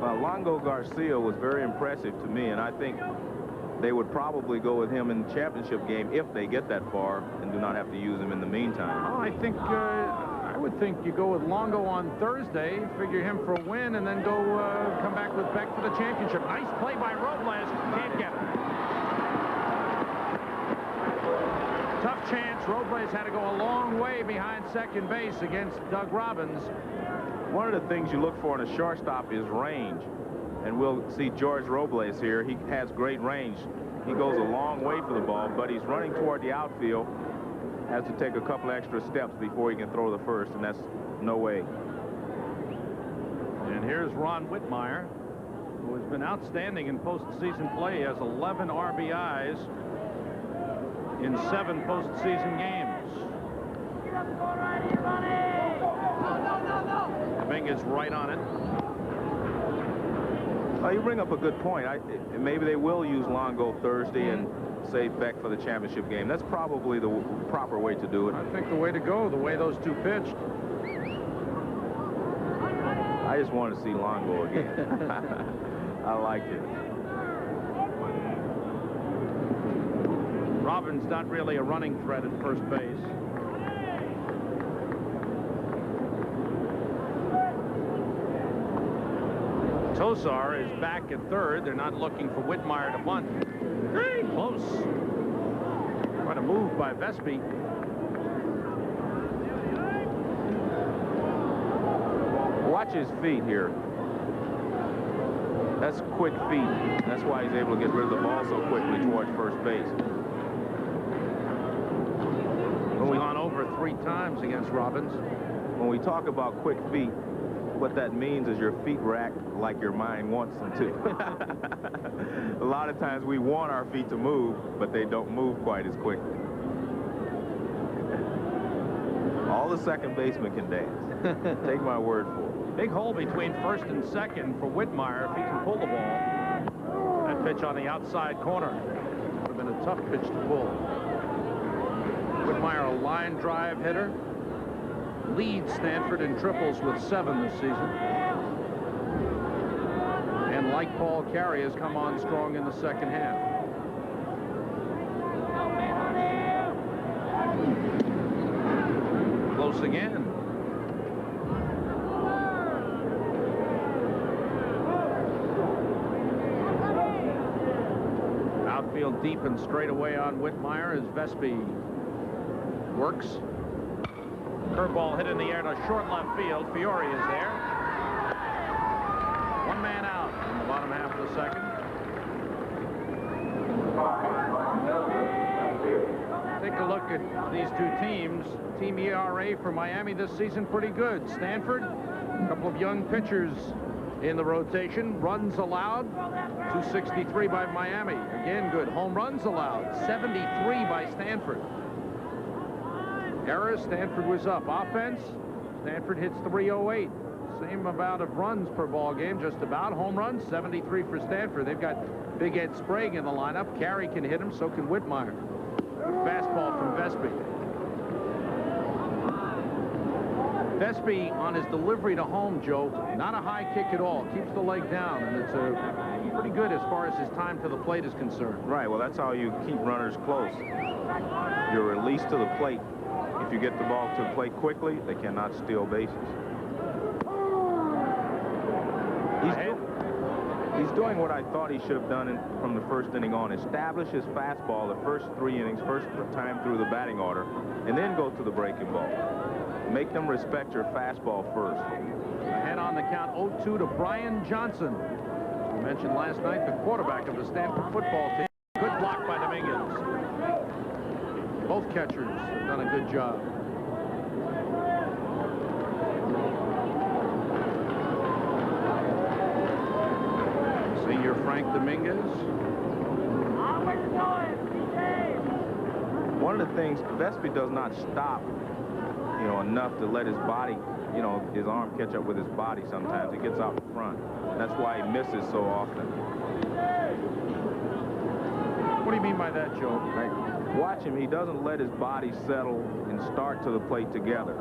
Longo Garcia was very impressive to me, and I think they would probably go with him in the championship game if they get that far and do not have to use him in the meantime. Oh, I would think you go with Longo on Thursday, figure him for a win, and then go come back with Beck for the championship. Nice play by Robles. Can't get it. Tough chance. Robles had to go a long way behind second base against Doug Robbins. One of the things you look for in a shortstop is range. And we'll see George Robles here. He has great range. He goes a long way for the ball, but he's running toward the outfield. Has to take a couple extra steps before he can throw the first, and that's no way. And here's Ron Whitmire, who has been outstanding in postseason play. He has 11 RBIs in 7 postseason games. Dominguez right on it. You bring up a good point. Maybe they will use Longo Thursday and save Beck for the championship game. That's probably the proper way to do it. I think the way to go, the way those two pitched. I just want to see Longo again. I like it. Robbins not really a running threat at first base. Tosar is back at third. They're not looking for Whitmire to bunt. Very close. Quite a move by Vespi. Watch his feet here. That's quick feet. That's why he's able to get rid of the ball so quickly towards first base. We've gone over 3 times against Robbins. When we talk about quick feet, what that means is your feet rack like your mind wants them to. A lot of times we want our feet to move, but they don't move quite as quickly. All the second basemen can dance. Take my word for it. Big hole between first and second for Whitmire if he can pull the ball. That pitch on the outside corner would have been a tough pitch to pull. Whitmire, a line drive hitter, leads Stanford in triples with 7 this season. And like Paul Carey, has come on strong in the second half. Close again. Outfield deep and straight away on Whitmire as Vespi works. Curveball hit in the air to short left field. Fiore is there. 1 man out in the bottom half of the second. Take a look at these two teams. Team ERA for Miami this season pretty good. Stanford, a couple of young pitchers in the rotation. Runs allowed, 263 by Miami. Again, good. Home runs allowed, 73 by Stanford. Errors, Stanford was up. Offense, Stanford hits 308. Same amount of runs per ball game, just about. Home runs, 73 for Stanford. They've got Big Ed Sprague in the lineup. Carey can hit him, so can Whitmire. Fastball from Vespi. Vespi on his delivery to home, Joe, not a high kick at all. Keeps the leg down, and it's pretty good as far as his time to the plate is concerned. Right, well, that's how you keep runners close. You're released to the plate. If you get the ball to the plate quickly, they cannot steal bases. He's doing what I thought he should have done from the first inning on. Establish his fastball the first 3 innings, first time through the batting order, and then go to the breaking ball. Make them respect your fastball first. Ahead on the count, 0-2 to Brian Johnson. We mentioned last night, the quarterback of the Stanford football team. Good block by Dominguez. Both catchers have done a good job. Senior Frank Dominguez. One of the things, Vespi does not stop, enough to let his body, his arm catch up with his body sometimes. He gets out in front. That's why he misses so often. What do you mean by that, Joe? Watch him. He doesn't let his body settle and start to the plate together.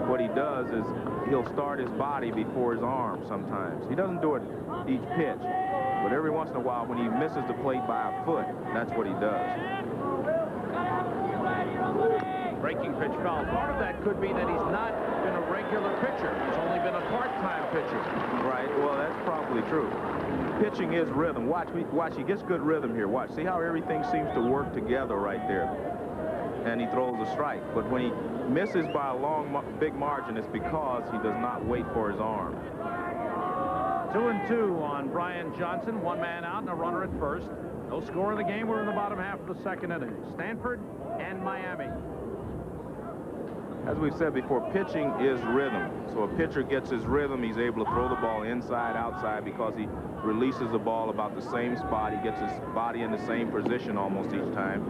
What he does is he'll start his body before his arm sometimes. He doesn't do it each pitch, but every once in a while when he misses the plate by a foot, that's what he does. Breaking pitch foul. Part of that could be that he's not been a regular pitcher. He's only been a part-time pitcher. Right. Well, that's probably true. Pitching is rhythm. Watch, he gets good rhythm here. Watch. See how everything seems to work together right there. And he throws a strike. But when he misses by a big margin, it's because he does not wait for his arm. 2-2 on Brian Johnson. 1 man out and a runner at first. No score in the game. We're in the bottom half of the second inning. Stanford and Miami. As we've said before, pitching is rhythm. So a pitcher gets his rhythm, he's able to throw the ball inside, outside, because he releases the ball about the same spot. He gets his body in the same position almost each time.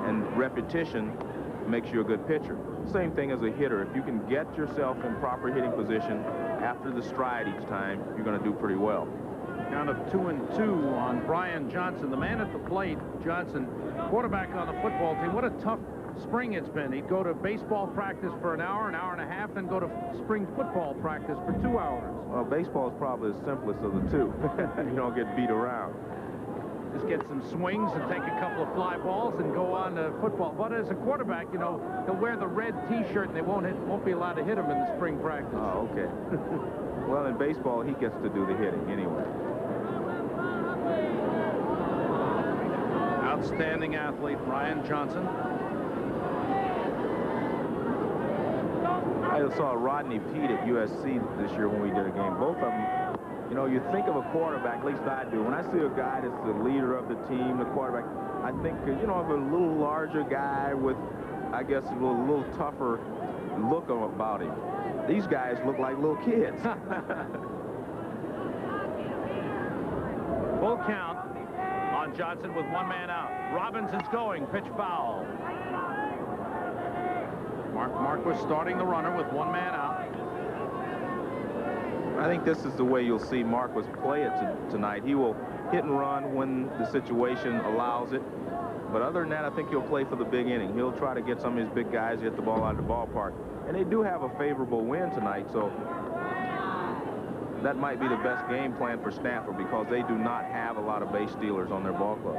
And repetition makes you a good pitcher. Same thing as a hitter. If you can get yourself in proper hitting position after the stride each time, you're going to do pretty well. Count of 2-2 on Brian Johnson, the man at the plate. Johnson, quarterback on the football team. What a tough spring it's been. He'd go to baseball practice for an hour and a half, then go to spring football practice for 2 hours. Well, baseball is probably the simplest of the two. You don't get beat around. Just get some swings and take a couple of fly balls and go on to football. But as a quarterback, you know, he'll wear the red T-shirt and they won't be allowed to hit him in the spring practice. Oh, okay. Well, in baseball, he gets to do the hitting anyway. Outstanding athlete, Brian Johnson. I saw Rodney Pete at USC this year when we did a game. Both of them, you know, you think of a quarterback, at least I do. When I see a guy that's the leader of the team, the quarterback, I think, you know, of a little larger guy with, I guess, a little tougher look about him. These guys look like little kids. Full count on Johnson with 1 man out. Robinson's going. Pitch foul. Mark was starting the runner with 1 man out. I think this is the way you'll see Marquis play it tonight. He will hit and run when the situation allows it. But other than that, I think he'll play for the big inning. He'll try to get some of his big guys to hit the ball out of the ballpark. And they do have a favorable wind tonight, so that might be the best game plan for Stanford because they do not have a lot of base stealers on their ball club.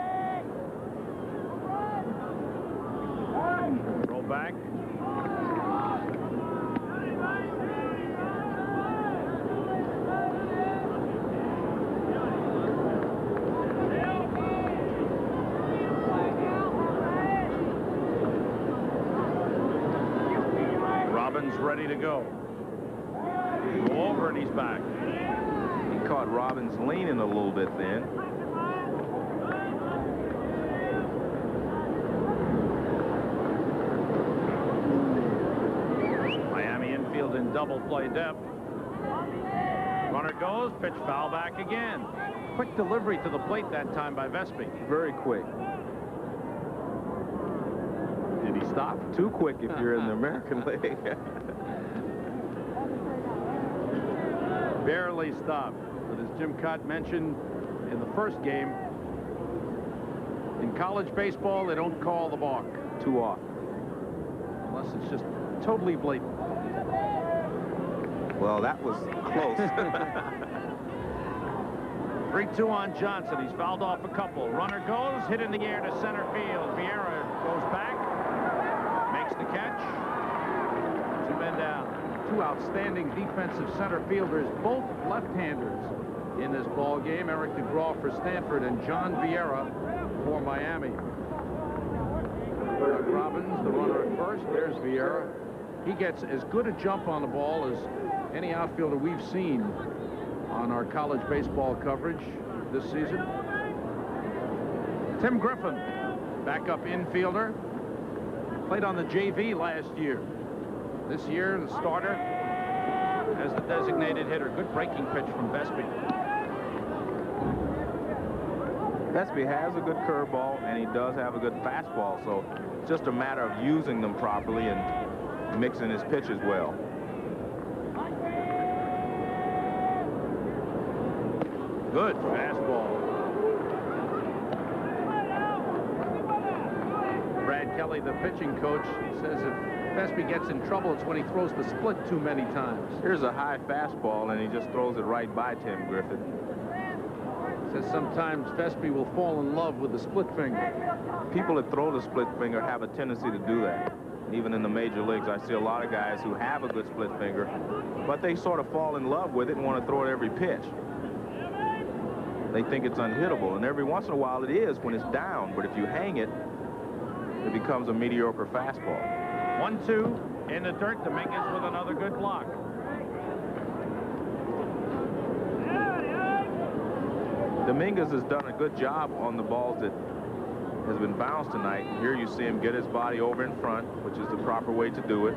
Roll back. Ready to go. Go over and he's back. He caught Robbins leaning a little bit then. Miami infield in double play depth. Runner goes, pitch foul back again. Quick delivery to the plate that time by Vespi. Very quick. Did he stop? Too quick if you're in the American League. Barely stopped. But as Jim Cott mentioned in the first game, in college baseball, they don't call the balk too often. Unless it's just totally blatant. Well, that was close. 3-2 on Johnson. He's fouled off a couple. Runner goes, hit in the air to center field. Vieira goes back, makes the catch. 2 men down. 2 outstanding defensive center fielders, both left-handers in this ball game. Eric DeGraw for Stanford and John Vieira for Miami. Doug Robbins, the runner at first. There's Vieira. He gets as good a jump on the ball as any outfielder we've seen on our college baseball coverage this season. Tim Griffin, backup infielder, played on the JV last year. This year, the starter as the designated hitter. Good breaking pitch from Vespi. Vespi has a good curveball, and he does have a good fastball, so it's just a matter of using them properly and mixing his pitches well. Good fastball. Brad Kelly, the pitching coach, says if Vespi gets in trouble, it's when he throws the split too many times. Here's a high fastball, and he just throws it right by Tim Griffin. Says sometimes Vespi will fall in love with the split finger. People that throw the split finger have a tendency to do that. Even in the major leagues, I see a lot of guys who have a good split finger, but they sort of fall in love with it and want to throw it every pitch. They think it's unhittable, and every once in a while it is when it's down, but if you hang it, it becomes a mediocre fastball. 1-2 in the dirt. Dominguez with another good block. Dominguez has done a good job on the balls that has been bounced tonight. Here you see him get his body over in front, which is the proper way to do it.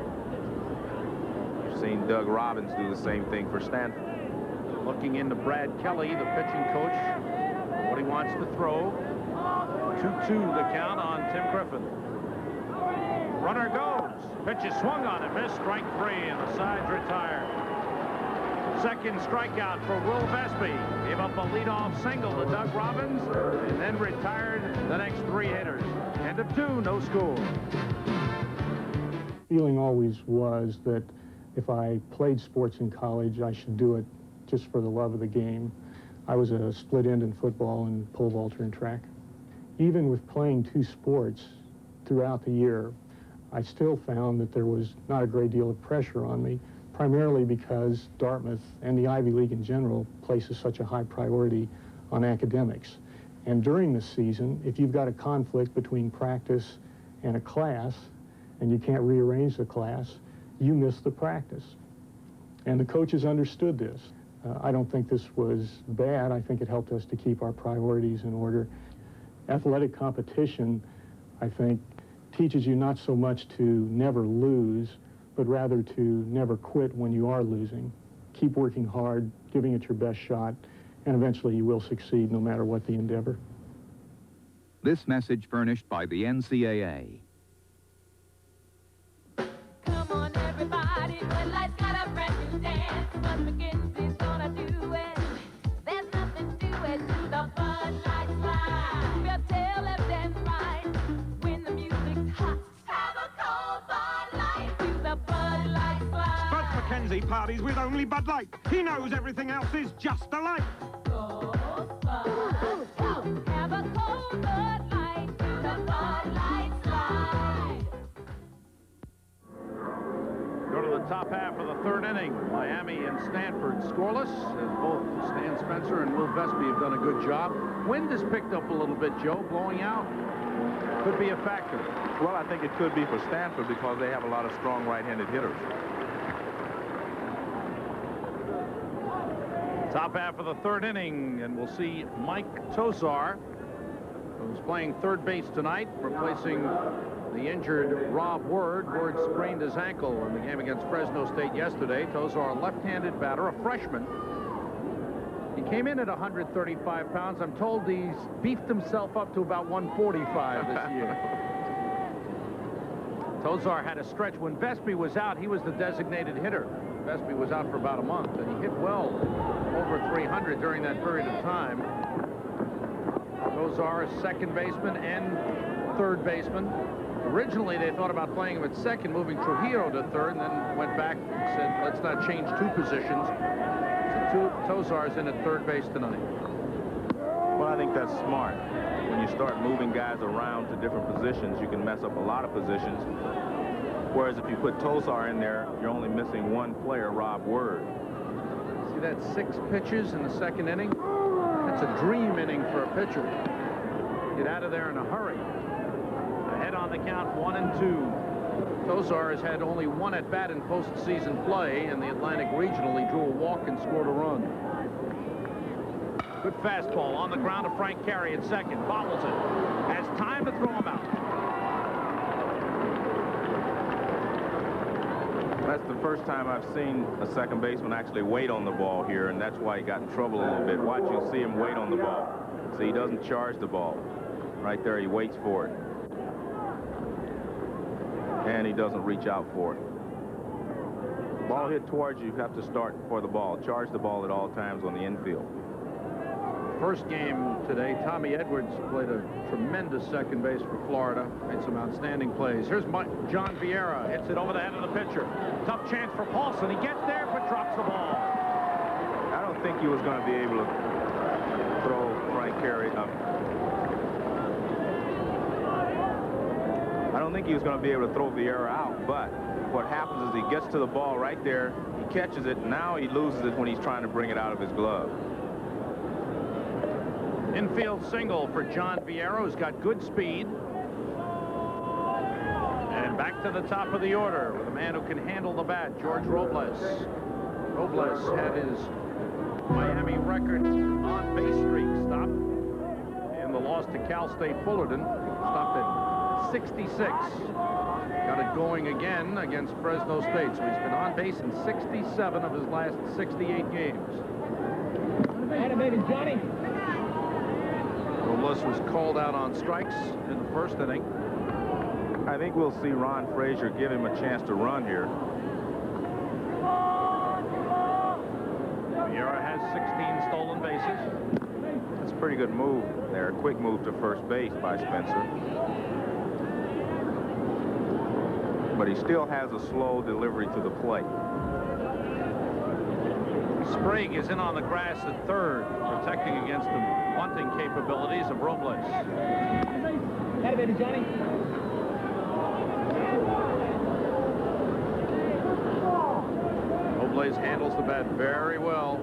You've seen Doug Robbins do the same thing for Stanford. Looking into Brad Kelly, the pitching coach, what he wants to throw. 2-2 the count on Tim Griffin. Runner goes. Pitch is swung on and missed. Strike 3, and the side's retired. Second strikeout for Will Vespi. Gave up a leadoff single to Doug Robbins and then retired the next 3 hitters. End of 2, no score. Feeling always was that if I played sports in college, I should do it just for the love of the game. I was a split end in football and pole vaulter and track. Even with playing 2 sports throughout the year, I still found that there was not a great deal of pressure on me, primarily because Dartmouth and the Ivy League in general places such a high priority on academics. And during the season, if you've got a conflict between practice and a class, and you can't rearrange the class, you miss the practice. And the coaches understood this. I don't think this was bad. I think it helped us to keep our priorities in order. Athletic competition, I think, teaches you not so much to never lose, but rather to never quit when you are losing. Keep working hard, giving it your best shot, and eventually you will succeed no matter what the endeavor. This message furnished by the NCAA. Come on, everybody, Bud Light's got a brand new dance. Bud McKenzie's gonna do it. There's nothing to it to the Bud Light slide. We'll tell them dance right when the music's hot. Have a cold Bud Light to the Bud Light slide. Bud McKenzie parties with only Bud Light. He knows everything else is just a light. Go, Bud, go. Have a cold Bud Light to the Bud Light slide. Go to the top half of the 3rd inning. Miami and Stanford scoreless, as both Stan Spencer and Will Vespi have done a good job. Wind has picked up a little bit, Joe, blowing out. Could be a factor. Well, I think it could be for Stanford because they have a lot of strong right-handed hitters. Top half of the 3rd inning, and we'll see Mike Tosar, who's playing 3rd base tonight, replacing the injured Rob Word. Word sprained his ankle in the game against Fresno State yesterday. Tosar, a left-handed batter, a freshman. He came in at 135 pounds. I'm told he's beefed himself up to about 145 this year. Tosar had a stretch when Vespi was out. He was the designated hitter. Vespi was out for about a month, and he hit well over 300 during that period of time. Tosar, second baseman and 3rd baseman. Originally, they thought about playing him at second, moving Trujillo to 3rd, and then went back and said, let's not change 2 positions. So Tosar's in at 3rd base tonight. Well, I think that's smart. When you start moving guys around to different positions, you can mess up a lot of positions. Whereas if you put Tosar in there, you're only missing 1 player, Rob Word. See that 6 pitches in the 2nd inning? That's a dream inning for a pitcher. Get out of there in a hurry. Ahead on the count, 1-2. Tosar has had only 1 at-bat in postseason play. In the Atlantic Regional, he drew a walk and scored a run. Good fastball on the ground to Frank Carey at second. Bobbles it. Has time to throw him out. That's the first time I've seen a second baseman actually wait on the ball here, and that's why he got in trouble a little bit. Watch, you see him wait on the ball. See, he doesn't charge the ball. Right there, he waits for it. And he doesn't reach out for it. Ball hit towards you, you have to start for the ball. Charge the ball at all times on the infield. First game today, Tommy Edwards played a tremendous second base for Florida. Made some outstanding plays. Here's John Vieira. Hits it over the head of the pitcher. Tough chance for Paulson. He gets there, but drops the ball. I don't think he was going to be able to throw Frank Carey up. I don't think he was going to be able to throw Vieira out, but what happens is he gets to the ball right there. He catches it. Now he loses it when he's trying to bring it out of his glove. Infield single for John Vieira, who's got good speed. And back to the top of the order with a man who can handle the bat, George Robles. Robles had his Miami record on base streak stopped in the loss to Cal State Fullerton. Stopped at 66. Got it going again against Fresno State. So he's been on base in 67 of his last 68 games. Atta baby, Johnny. Robles was called out on strikes in the first inning. I think we'll see Ron Frazier give him a chance to run here. has 16 stolen bases. That's a pretty good move there. A quick move to first base by Spencer. But he still has a slow delivery to the plate. Sprague is in on the grass at third, protecting against the bunting capabilities of Robles. Had a baby, Johnny. Robles handles the bat very well.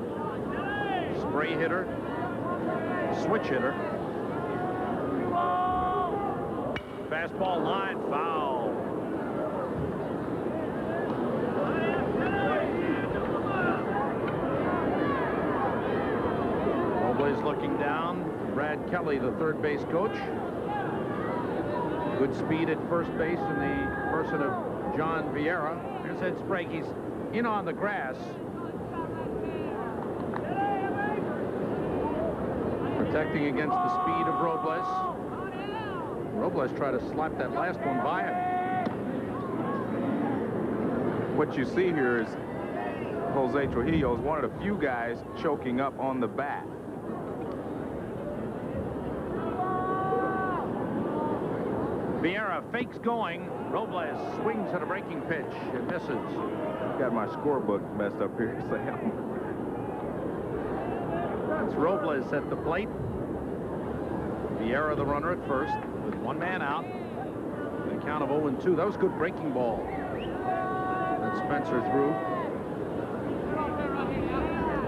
Spray hitter, switch hitter. Fastball line foul. Robles looking down. Brad Kelly, the third base coach. Good speed at first base in the person of John Vieira. Here's Ed Sprague. He's in on the grass. Protecting against the speed of Robles. Robles tried to slap that last one by him. What you see here is Jose Trujillo is one of the few guys choking up on the bat. Vieira fakes going. Robles swings at a breaking pitch and misses. Got my scorebook messed up here, Sam. It's Robles at the plate. Vieira the runner at first with one man out. The count of 0-2. That was a good breaking ball that Spencer threw.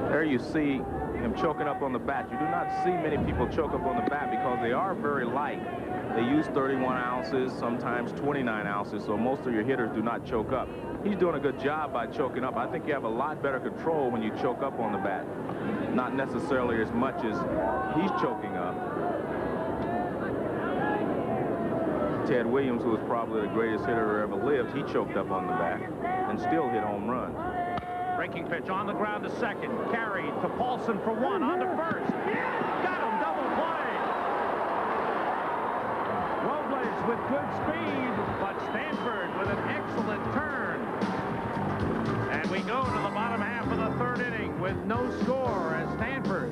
There you see him choking up on the bat. You do not see many people choke up on the bat because they are very light. They use 31 ounces, sometimes 29 ounces, so most of your hitters do not choke up. He's doing a good job by choking up. I think you have a lot better control when you choke up on the bat. Not necessarily as much as he's choking up. Ted Williams, who was probably the greatest hitter who ever lived, he choked up on the bat and still hit home runs. Breaking pitch on the ground to second. Carried to Paulson for one. On to first. Got him. Double play. Robles with good speed, but Stanford with an excellent turn. And we go to the bottom half of the third inning with no score as Stanford.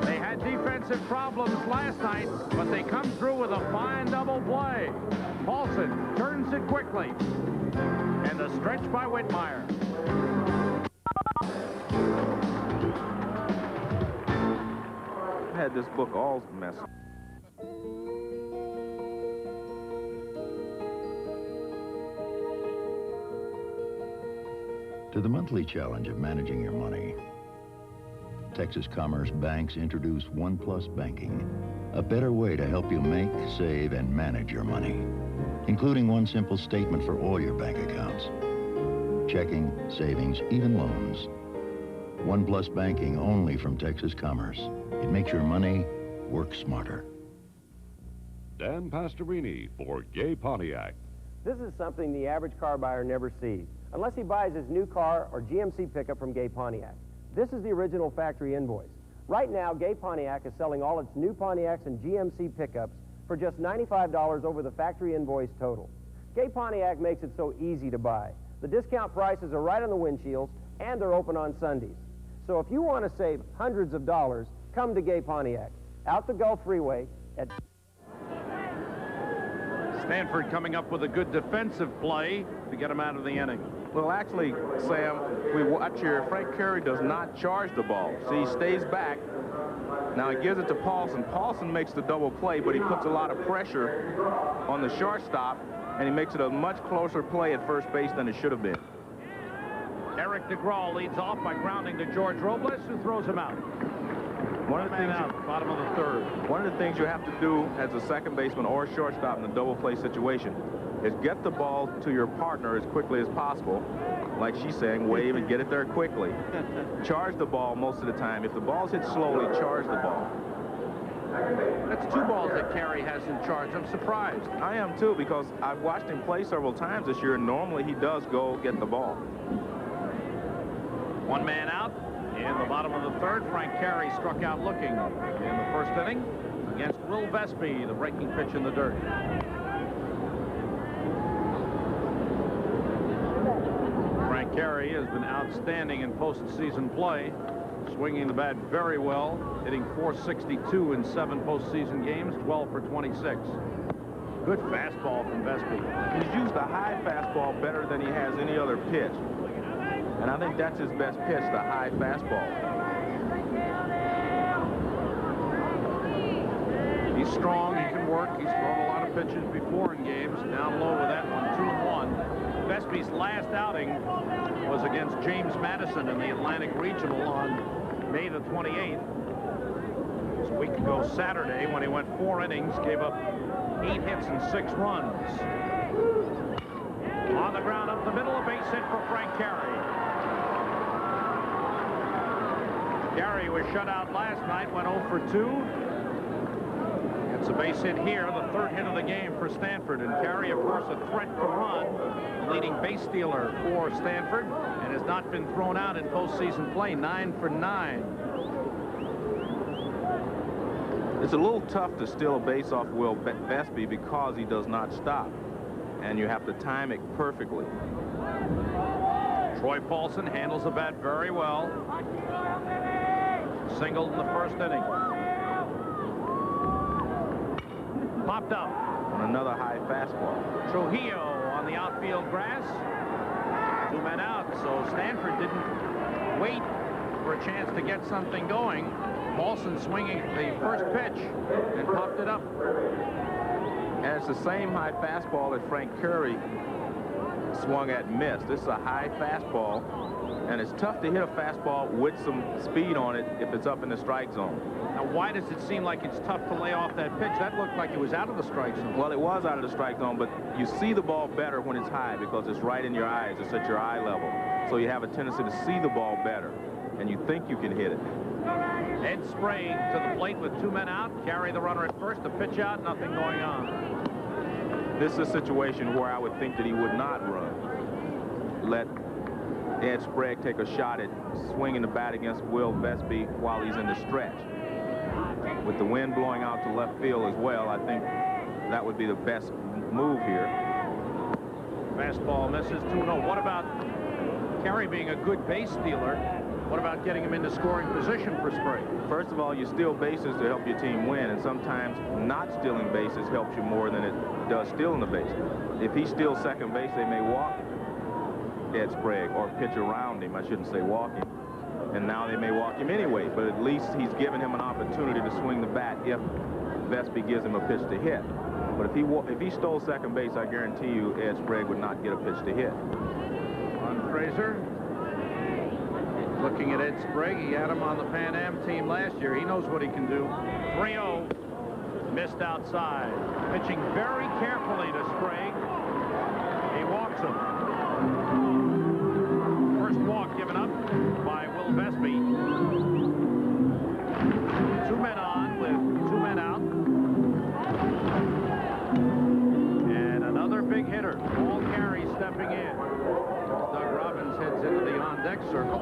They had defensive problems last night, but they come through with a fine double play. Paulson turns it quickly. And the stretch by Whitmire. I had this book all messed up. To the monthly challenge of managing your money, Texas Commerce Banks introduced One Plus Banking, a better way to help you make, save, and manage your money, including one simple statement for all your bank accounts. Checking, savings, even loans. One Plus Banking only from Texas Commerce. It makes your money work smarter. Dan Pastorini for Gay Pontiac. This is something the average car buyer never sees, unless he buys his new car or GMC pickup from Gay Pontiac. This is the original factory invoice. Right now, Gay Pontiac is selling all its new Pontiacs and GMC pickups for just $95 over the factory invoice total. Gay Pontiac makes it so easy to buy. The discount prices are right on the windshields, and they're open on Sundays. So if you want to save hundreds of dollars, come to Gay Pontiac, out the Gulf Freeway at... Stanford coming up with a good defensive play to get him out of the inning. Well, actually, Sam, we watch here. Frank Carey does not charge the ball. See, he stays back. Now he gives it to Paulson. Paulson makes the double play, but he puts a lot of pressure on the shortstop, and he makes it a much closer play at first base than it should have been. Eric DeGraw leads off by grounding to George Robles, who throws him out. One man out, bottom of the third. One of the things you have to do as a second baseman or shortstop in a double play situation is get the ball to your partner as quickly as possible. Like she's saying, wave and get it there quickly. Charge the ball most of the time. If the ball's hit slowly, charge the ball. That's two balls that Carey has in charge. I'm surprised. I am too, because I've watched him play several times this year, and normally he does go get the ball. One man out. In the bottom of the third, Frank Carey struck out looking in the first inning against Will Vespi, the breaking pitch in the dirt. Frank Carey has been outstanding in postseason play, swinging the bat very well, hitting .462 in 7 postseason games, 12 for 26. Good fastball from Vespi. He's used the high fastball better than he has any other pitch. And I think that's his best pitch, the high fastball. He's strong, he can work. He's thrown a lot of pitches before in games. Down low with that one, 2-1. Vespi's last outing was against James Madison in the Atlantic Regional on May the 28th. It was a week ago Saturday when he went 4 innings, gave up 8 hits and 6 runs. On the ground up the middle, a base hit for Frank Carey. Carey was shut out last night, went 0 for 2. It's a base hit here, the 3rd hit of the game for Stanford. And Carey, of course, a threat to run, the leading base stealer for Stanford, and has not been thrown out in postseason play, 9 for 9. It's a little tough to steal a base off Will Vespi because he does not stop. And you have to time it perfectly. Troy Paulson handles the bat very well. Singled in the 1st inning. Popped up. On another high fastball. Trujillo on the outfield grass. 2 men out, so Stanford didn't wait for a chance to get something going. Paulson swinging the 1st pitch and popped it up. And it's the same high fastball that Frank Carey swung at and missed. This is a high fastball, and it's tough to hit a fastball with some speed on it if it's up in the strike zone. Now, why does it seem like it's tough to lay off that pitch? That looked like it was out of the strike zone. Well, it was out of the strike zone, but you see the ball better when it's high because it's right in your eyes. It's at your eye level. So you have a tendency to see the ball better, and you think you can hit it. Ed Sprague to the plate with 2 men out. Carry the runner at first. The pitch out, nothing going on. This is a situation where I would think that he would not run. Let Ed Sprague take a shot at swinging the bat against Will Vespi while he's in the stretch. With the wind blowing out to left field as well, I think that would be the best move here. Fastball misses 2-0. What about Carey being a good base stealer? What about getting him into scoring position for Sprague? First of all, you steal bases to help your team win, and sometimes not stealing bases helps you more than it does stealing the base. If he steals second base, they may walk Ed Sprague or pitch around him. I shouldn't say walk him. And now they may walk him anyway, but at least he's given him an opportunity to swing the bat if Vespi gives him a pitch to hit. But if he stole second base, I guarantee you Ed Sprague would not get a pitch to hit. On Fraser. Looking at Ed Sprague, he had him on the Pan Am team last year. He knows what he can do. 3-0. Missed outside. Pitching very carefully to Sprague. He walks him. First walk given up by Will Vespi. 2 men on with 2 men out. And another big hitter. Paul Carey stepping in. Doug Robbins heads into the on-deck circle.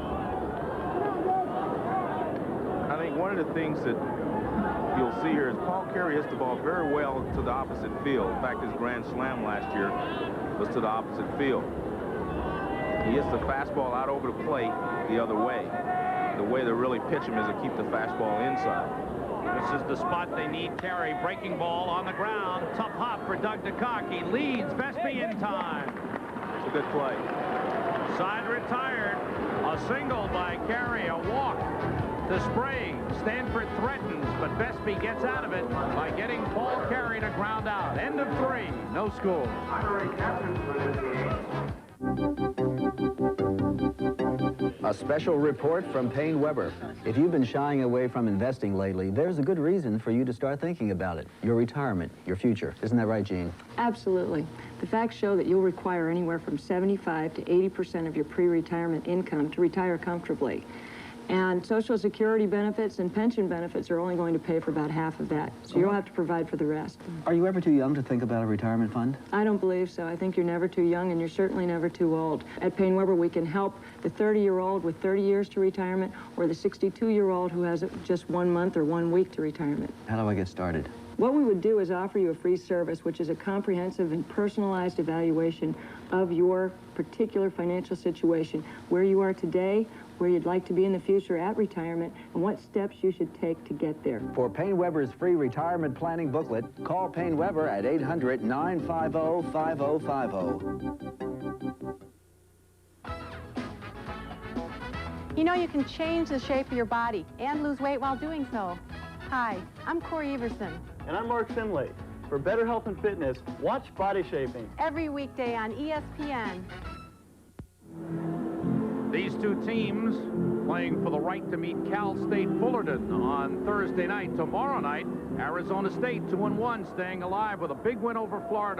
I think one of the things that you'll see here is Paul Carey hits the ball very well to the opposite field. In fact, his grand slam last year was to the opposite field. He hits the fastball out over the plate the other way. The way to really pitch him is to keep the fastball inside. This is the spot they need. Carey, breaking ball on the ground. Tough hop for Doug DeCock. He leads Vespi in time. It's a good play. Side retired. A single by Carey. A walk to Sprague. Stanford threatens, but Vespi gets out of it by getting Paul Carey to ground out. End of 3. No score. A special report from Payne Weber. If you've been shying away from investing lately, there's a good reason for you to start thinking about it. Your retirement, your future. Isn't that right, Jean? Absolutely. The facts show that you'll require anywhere from 75 to 80% of your pre-retirement income to retire comfortably. And Social Security benefits and pension benefits are only going to pay for about half of that. So you'll have to provide for the rest. Are you ever too young to think about a retirement fund? I don't believe so. I think you're never too young, and you're certainly never too old. At Payne Weber, we can help the 30-year-old with 30 years to retirement, or the 62-year-old who has just 1 month or 1 week to retirement. How do I get started? What we would do is offer you a free service, which is a comprehensive and personalized evaluation of your particular financial situation, where you are today, where you'd like to be in the future at retirement, and what steps you should take to get there. For Payne Weber's free retirement planning booklet, call Payne Weber at 800-950-5050. You know you can change the shape of your body and lose weight while doing so. Hi, I'm Corey Everson. And I'm Mark Finlay. For better health and fitness, watch Body Shaping. Every weekday on ESPN. These two teams playing for the right to meet Cal State Fullerton on Thursday night. Tomorrow night, Arizona State 2-1, staying alive with a big win over Florida.